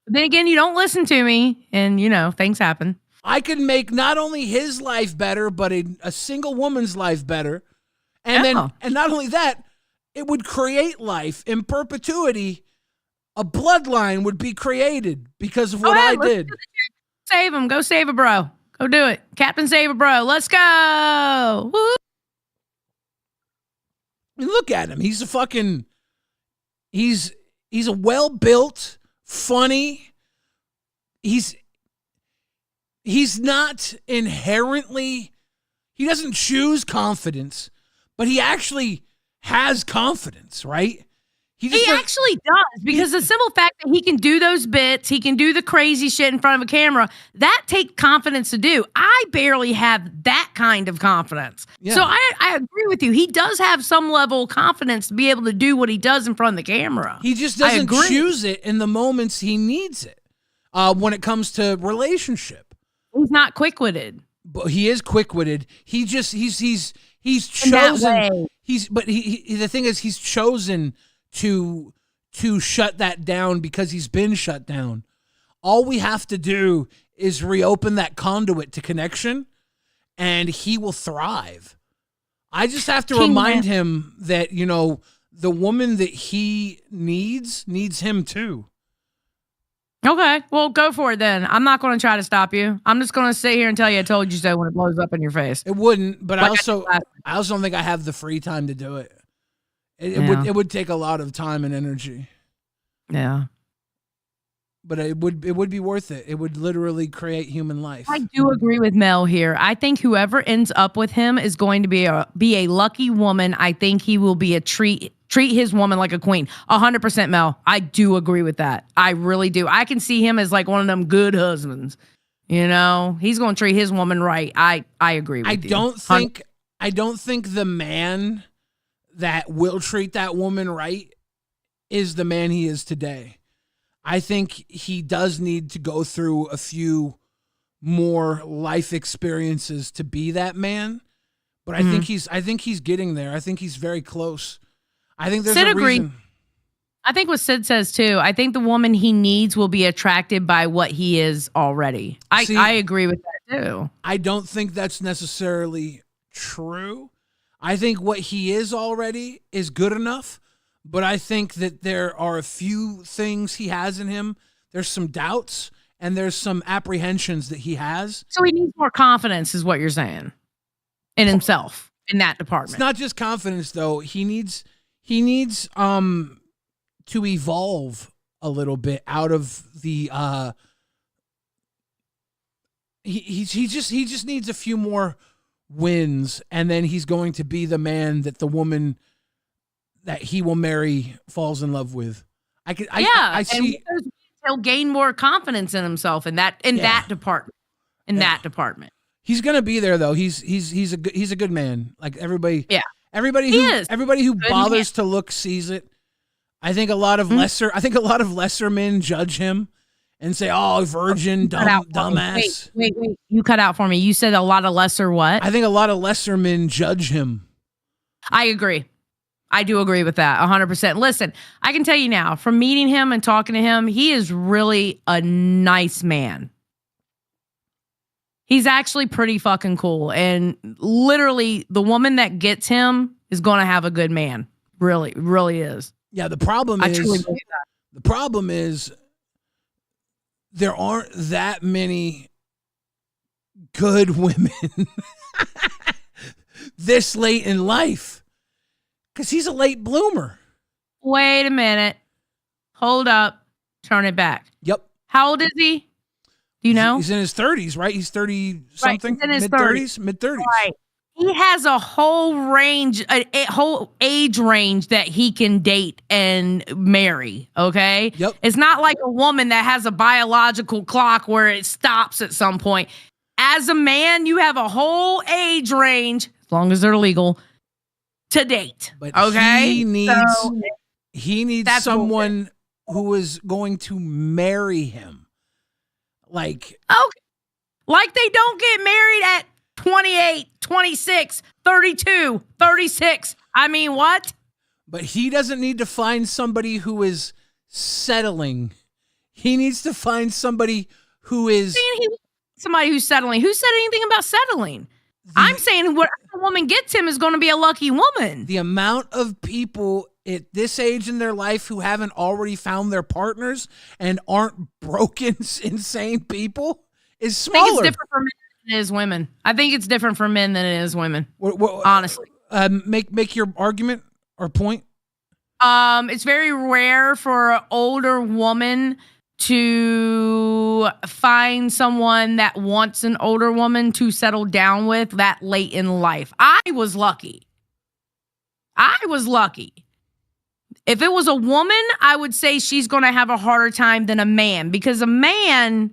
But then again, you don't listen to me, and things happen. I could make not only his life better, but a single woman's life better. And not only that, it would create life in perpetuity. A bloodline would be created because of what I did. Save him. Go save a bro. Go do it. Captain Save a Bro. Let's go. Woo. Look at him. He's a well-built, funny. He's not inherently, he doesn't choose confidence, but he actually has confidence, right? He actually does, because the simple fact that he can do those bits, he can do the crazy shit in front of a camera, that takes confidence to do. I barely have that kind of confidence. Yeah. So I agree with you. He does have some level of confidence to be able to do what he does in front of the camera. He just doesn't choose it in the moments he needs it. When it comes to relationship. He's not quick-witted. But he is quick-witted. He's chosen. The thing is, he's chosen to shut that down because he's been shut down. All we have to do is reopen that conduit to connection, and he will thrive. I just have to remind him that, the woman that he needs him too. Okay, well, go for it then. I'm not going to try to stop you. I'm just going to sit here and tell you I told you so when it blows up in your face. It wouldn't, but I also don't think I have the free time to do it. It would take a lot of time and energy. Yeah. But it would be worth it. It would literally create human life. I do agree with Mel here. I think whoever ends up with him is going to be a lucky woman. I think he will be a treat his woman like a queen. 100% Mel. I do agree with that. I really do. I can see him as like one of them good husbands. He's going to treat his woman right. I agree with you. I don't think the man that will treat that woman right is the man he is today. I think he does need to go through a few more life experiences to be that man. But I think he's getting there. I think he's very close. I think there's a reason. I think what Sid says too. I think the woman he needs will be attracted by what he is already. I agree with that too. I don't think that's necessarily true. I think what he is already is good enough, but I think that there are a few things he has in him. There's some doubts and there's some apprehensions that he has. So he needs more confidence is what you're saying in himself in that department. It's not just confidence though. He needs to evolve a little bit out of the he just needs a few more wins, and then he's going to be the man that the woman that he will marry falls in love with. I see. And he'll gain more confidence in himself in that department. That department. He's gonna be there though. He's a good man. Like everybody. Yeah. Everybody who bothers to look sees it. I think a lot of lesser men judge him and say, "Oh, virgin, dumbass." Wait, you cut out for me. You said a lot of lesser what? I think a lot of lesser men judge him. I agree. I do agree with that 100%. Listen, I can tell you now, from meeting him and talking to him, he is really a nice man. He's actually pretty fucking cool. And literally, the woman that gets him is going to have a good man. Really, really is. Yeah, the problem is there aren't that many good women this late in life because he's a late bloomer. Wait a minute. Hold up. Turn it back. Yep. How old is he? Do you know? He's in his 30s, right? He's 30-something? Right, he's in his Mid-30s? Right. He has a whole range, a whole age range that he can date and marry, okay? Yep. It's not like a woman that has a biological clock where it stops at some point. As a man, you have a whole age range, as long as they're legal, to date, but okay? He needs someone who is going to marry him. Like they don't get married at 28, 26, 32, 36. I mean, what? But he doesn't need to find somebody who is settling. He needs to find somebody who is... Somebody who's settling. Who said anything about settling? I'm saying whatever woman gets him is going to be a lucky woman. The amount of people at this age in their life who haven't already found their partners and aren't broken, insane people is smaller. I think it's different for men than it is women. I think it's different for men than it is women. Honestly. Make your argument or point. It's very rare for an older woman to find someone that wants an older woman to settle down with that late in life. I was lucky. If it was a woman, I would say she's going to have a harder time than a man, because a man,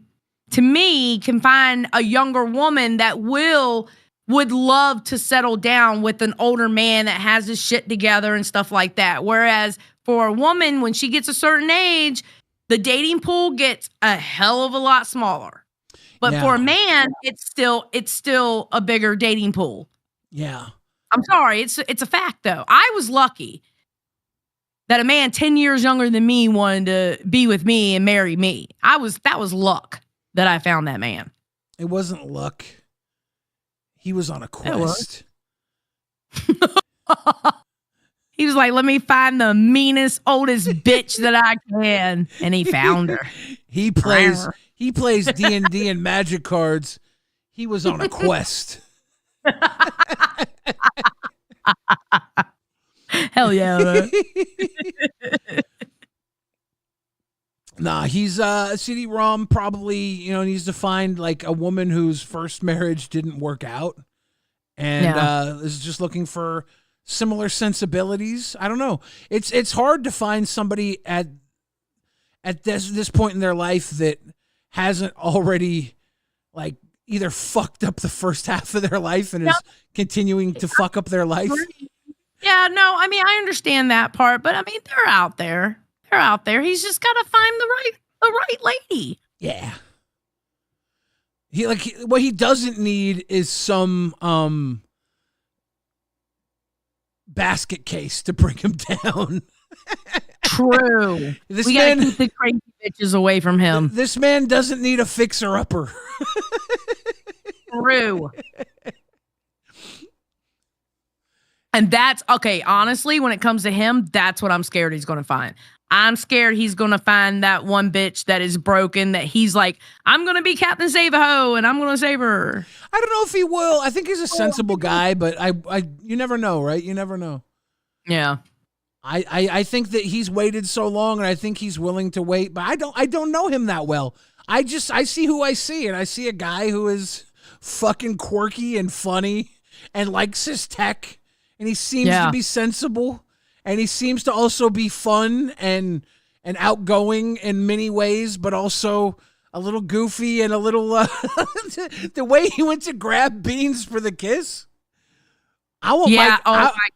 to me, can find a younger woman that would love to settle down with an older man that has his shit together and stuff like that. Whereas for a woman, when she gets a certain age, the dating pool gets a hell of a lot smaller. But for a man, it's still a bigger dating pool. Yeah. I'm sorry. It's a fact, though. I was lucky that a man 10 years younger than me wanted to be with me and marry me. That was luck that I found that man. It wasn't luck. He was on a quest. He was like, let me find the meanest, oldest bitch that I can. And he found her. He plays D&D and magic cards. He was on a quest. Hell yeah. Nah, he's CD ROM probably, needs to find like a woman whose first marriage didn't work out. And is just looking for similar sensibilities. I don't know. It's hard to find somebody at this point in their life that hasn't already like either fucked up the first half of their life and is continuing to fuck up their life. Yeah, no, I mean, I understand that part, but I mean, they're out there. They're out there. He's just got to find the right lady. Yeah. What he doesn't need is some basket case to bring him down. True. We gotta keep the crazy bitches away from him. This man doesn't need a fixer-upper. True. And that's, okay, honestly, when it comes to him, that's what I'm scared he's going to find. I'm scared he's going to find that one bitch that is broken, that he's like, I'm going to be Captain Save-A-Ho, and I'm going to save her. I don't know if he will. I think he's a sensible guy, but you never know, right? You never know. Yeah. I think that he's waited so long, and I think he's willing to wait, but I don't know him that well. I see who I see, and I see a guy who is fucking quirky and funny and likes his tech, and he seems to be sensible, and he seems to also be fun and outgoing in many ways, but also a little goofy and a little the way he went to grab Beans for the kiss. My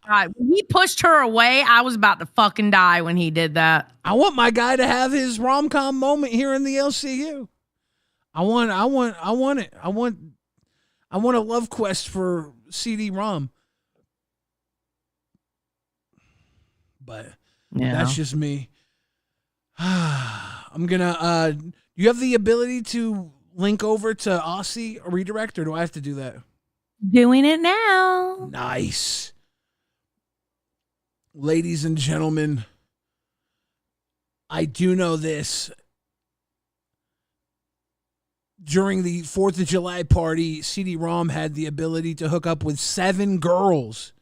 God. When he pushed her away, I was about to fucking die when he did that. I want my guy to have his rom-com moment here in the LCU. I want it. I want a love quest for CD ROM. But that's just me. I'm gonna you have the ability to link over to Aussie or redirect, or do I have to do that? Doing it now. Nice. Ladies and gentlemen, I do know this. During the 4th of July party, CD-ROM had the ability to hook up with 7 girls.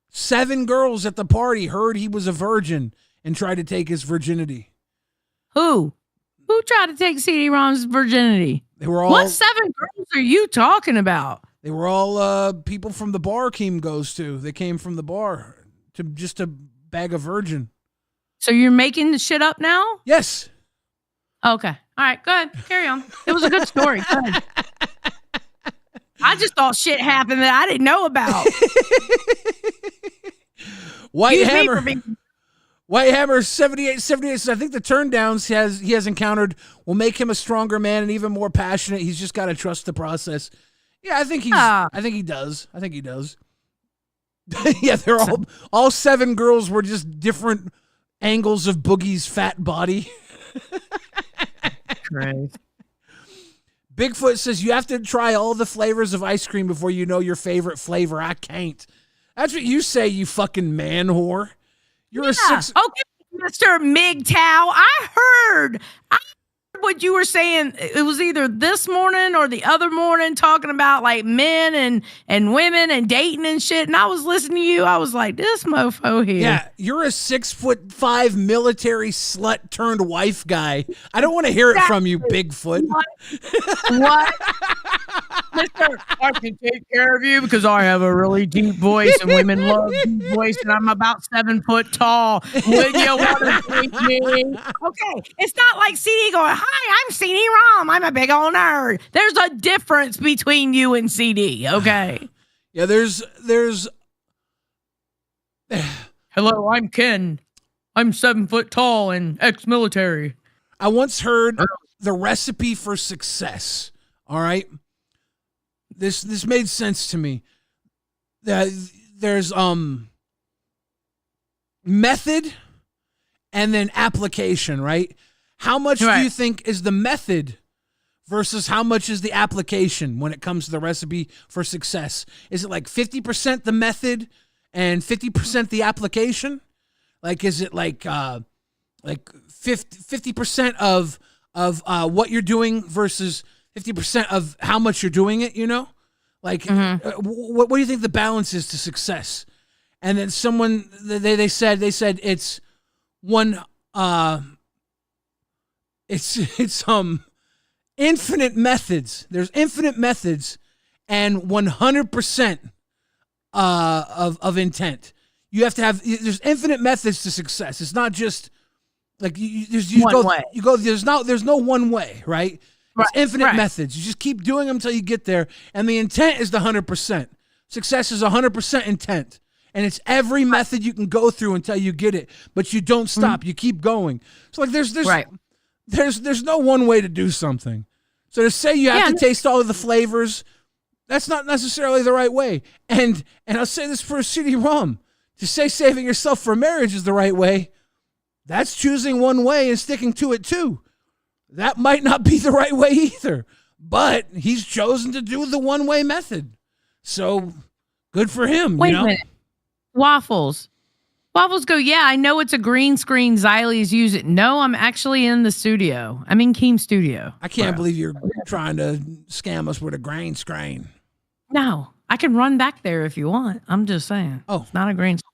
7 girls at the party heard he was a virgin and tried to take his virginity. Who tried to take CD-ROM's virginity? They were all. What 7 girls are you talking about? They were all people from the bar Keem goes to. They came from the bar to bag a virgin. So you're making the shit up now? Yes. Okay. All right, go ahead. Carry on. It was a good story. Go ahead. I just thought shit happened that I didn't know about. White Hammer 78 says, I think the turndowns he has encountered will make him a stronger man and even more passionate. He's just got to trust the process. Yeah, I think he does. Yeah, they're all 7 girls were just different angles of Boogie's fat body. Right. Bigfoot says you have to try all the flavors of ice cream before you know your favorite flavor. I can't. That's what you say, you fucking man whore. You're a 6. Okay, Mr. MGTOW. I heard what you were saying. It was either this morning or the other morning talking about like men and women and dating and shit. And I was listening to you. I was like, this mofo here. Yeah, you're a 6'5" military slut turned wife guy. I don't want to hear it from you, Bigfoot. What? Mister, I can take care of you because I have a really deep voice and women love deep voice and I'm about 7 foot tall. Would you want to take me? Okay, it's not like CD going, hi, I'm CD ROM. I'm a big old nerd. There's a difference between you and CD, okay? Yeah, there's Hello, I'm Ken. I'm 7 foot tall and ex-military. I once heard the recipe for success. All right. This made sense to me. There's method and then application, right? How much do you think is the method versus how much is the application when it comes to the recipe for success? Is it like 50% the method and 50% the application? Like, is it like 50% of what you're doing versus 50% of how much you're doing it, you know? Like, what do you think the balance is to success? And then someone, they said it's one, it's infinite methods. There's infinite methods and 100% of intent. You have to have, there's infinite methods to success. It's not just like there's no one way, right? It's infinite methods. You just keep doing them until you get there. And the intent is the 100%. Success is 100% intent. And it's every method you can go through until you get it. But you don't stop. You keep going. So like there's no one way to do something. So to say you have to taste all of the flavors, that's not necessarily the right way. And I'll say this for CD ROM. To say saving yourself for marriage is the right way, that's choosing one way and sticking to it too. That might not be the right way either, but he's chosen to do the one-way method. So good for him. Wait a minute. Waffles go, yeah, I know it's a green screen. Xylie's use it. No, I'm actually in the studio. I'm in Keem's studio. I can't believe you're trying to scam us with a green screen. No, I can run back there if you want. I'm just saying. Oh. It's not a green screen.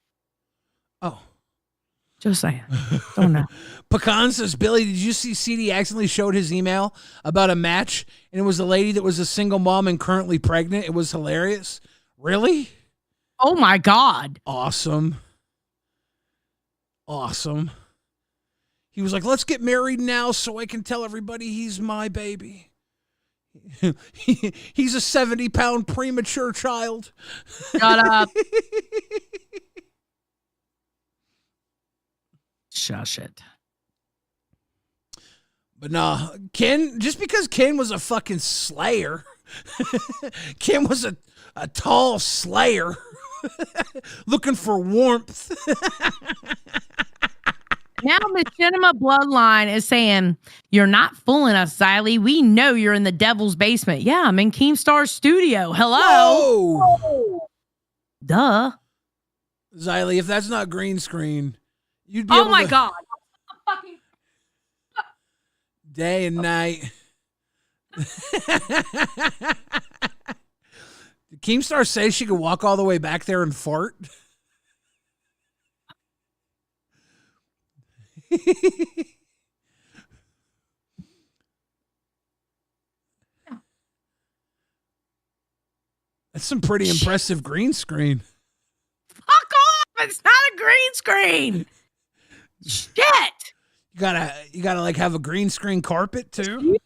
Oh. Just saying. Don't know. Pecan says, Billy, did you see CD accidentally showed his email about a match, and it was a lady that was a single mom and currently pregnant? It was hilarious. Really? Oh, my God. Awesome. Awesome. He was like, let's get married now so I can tell everybody he's my baby. He's a 70-pound premature child. Shut up. Shush it. But nah, Ken, just because Ken was a fucking slayer, Ken was a tall slayer looking for warmth. Now Machinima Bloodline is saying, you're not fooling us, Xylie. We know you're in the devil's basement. Yeah, I'm in Keemstar's studio. Hello. Whoa. Duh. Xylie, if that's not green screen, you'd be Oh able my to God. day and night. Did Keemstar say she could walk all the way back there and fart? That's some pretty impressive green screen. Fuck off. It's not a green screen. Shit. You gotta like have a green screen carpet too.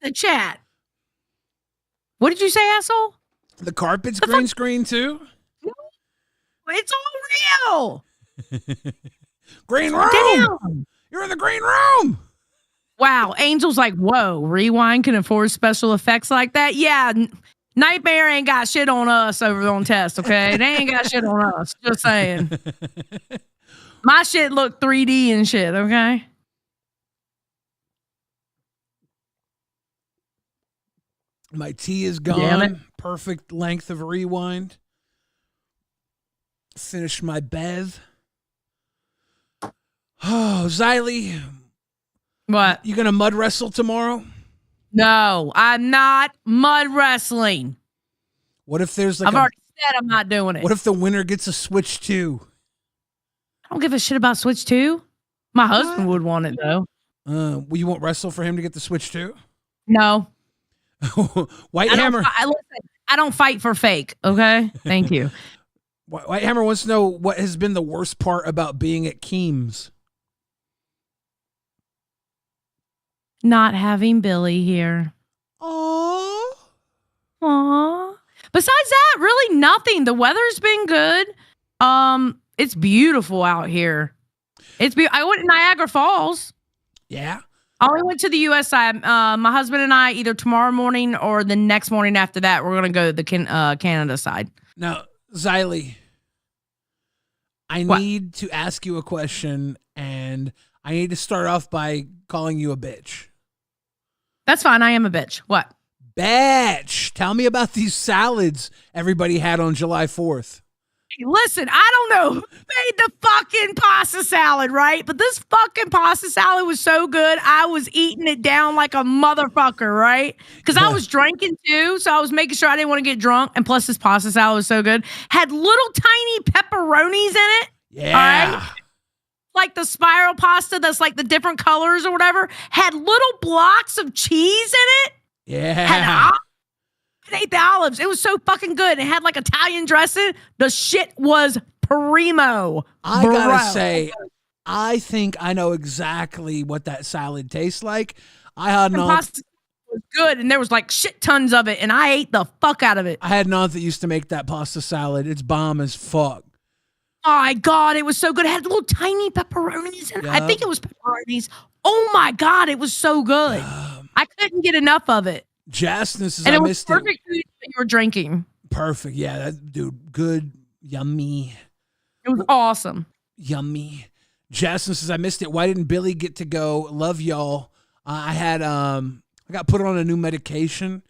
The chat. What did you say, asshole? The carpet's green screen too. It's all real. Green room. Damn. You're in the green room. Wow. Angel's like, whoa, Rewind can afford special effects like that? Yeah. Nightmare ain't got shit on us over on test, okay? They ain't got shit on us. Just saying. My shit look 3D and shit, okay? My tea is gone. Damn it. Perfect length of rewind. Finish my bev. Oh, Xylie. What? You gonna mud wrestle tomorrow? No, I'm not mud wrestling. What if there's like I've already said I'm not doing it. What if the winner gets a Switch 2? I don't give a shit about Switch 2. My husband would want it though. Well, you won't wrestle for him to get the Switch 2? No. White Hammer. I don't fight for fake, okay? Thank you. White Hammer wants to know what has been the worst part about being at Keem's. Not having Billy here. Aww. Besides that, really nothing. The weather's been good. It's beautiful out here. I went to Niagara Falls. Yeah. I only went to the U.S. side. My husband and I, either tomorrow morning or the next morning after that, we're going to go to the Canada side. Now, Xylie, I need to ask you a question, and I need to start off by calling you a bitch. That's fine. I am a bitch. What? Bitch. Tell me about these salads everybody had on July 4th. Listen, I don't know who made the fucking pasta salad, right? But this fucking pasta salad was so good, I was eating it down like a motherfucker, right? Because I was drinking too, so I was making sure I didn't want to get drunk. And plus, this pasta salad was so good. Had little tiny pepperonis in it. Yeah. All right? Like the spiral pasta that's like the different colors or whatever. Had little blocks of cheese in it. Yeah. I ate the olives. It was so fucking good. It had like Italian dressing. The shit was primo. I gotta say, I think I know exactly what that salad tastes like. I had an aunt. Pasta was good, and there was like shit tons of it, and I ate the fuck out of it. I had an aunt that used to make that pasta salad. It's bomb as fuck. Oh my God, it was so good. It had little tiny pepperonis in it. I think it was pepperonis. Oh my God, it was so good. I couldn't get enough of it. Jasness says, and I it was missed perfect it. food that you were drinking. Perfect. Yeah, that dude, good, yummy. It was awesome. Yummy. Jasmine says, I missed it. Why didn't Billy get to go? Love y'all. I got put on a new medication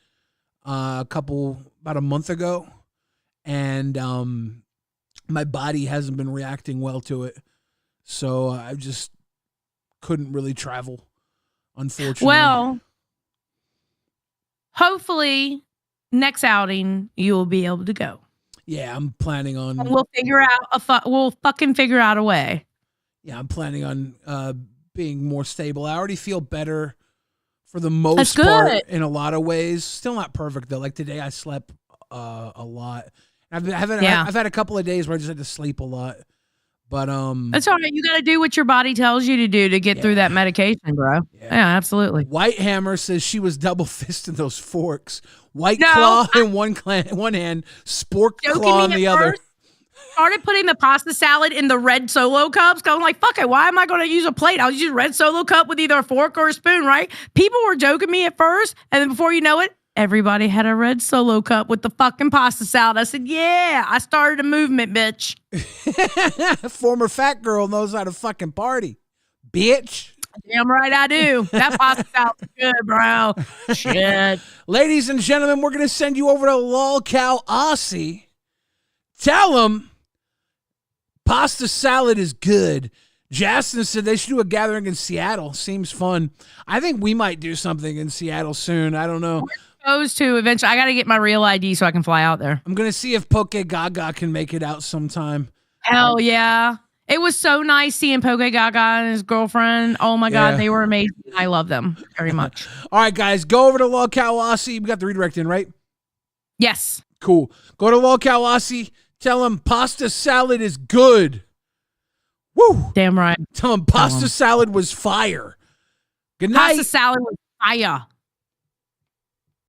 about a month ago, and my body hasn't been reacting well to it. So I just couldn't really travel, unfortunately. Well, hopefully next outing you will be able to go. Yeah, I'm planning on. And we'll figure out we'll fucking figure out a way. Yeah, I'm planning on being more stable. I already feel better for the most That's part good. in a lot of ways. Still not perfect though. Like today, I slept a lot. I've had a couple of days where I just had to sleep a lot. But that's all right. You got to do what your body tells you to do to get through that medication, bro. Yeah, absolutely. White Hammer says she was double fisting those forks. White Claw in one hand, Spork Claw in the other. Started putting the pasta salad in the red Solo cups. Cause I'm like, fuck it. Why am I going to use a plate? I'll use a red Solo cup with either a fork or a spoon, right? People were joking me at first, and then before you know it, everybody had a red Solo cup with the fucking pasta salad. I said, yeah, I started a movement, bitch. Former fat girl knows how to fucking party, bitch. Damn right I do. That pasta salad's good, bro. Shit. Ladies and gentlemen, we're going to send you over to LolCow Aussie. Tell them pasta salad is good. Justin said they should do a gathering in Seattle. Seems fun. I think we might do something in Seattle soon. I don't know. Supposed to eventually. I got to get my real ID so I can fly out there. I'm going to see if Poke Gaga can make it out sometime. Hell yeah. It was so nice seeing Poke Gaga and his girlfriend. Oh my God, they were amazing. I love them very much. All right, guys, go over to LolCow Aussie. We got the redirect in, right? Yes. Cool. Go to LolCow Aussie. Tell them pasta salad is good. Woo. Damn right. Tell them pasta salad was fire. Good night. Pasta salad was fire.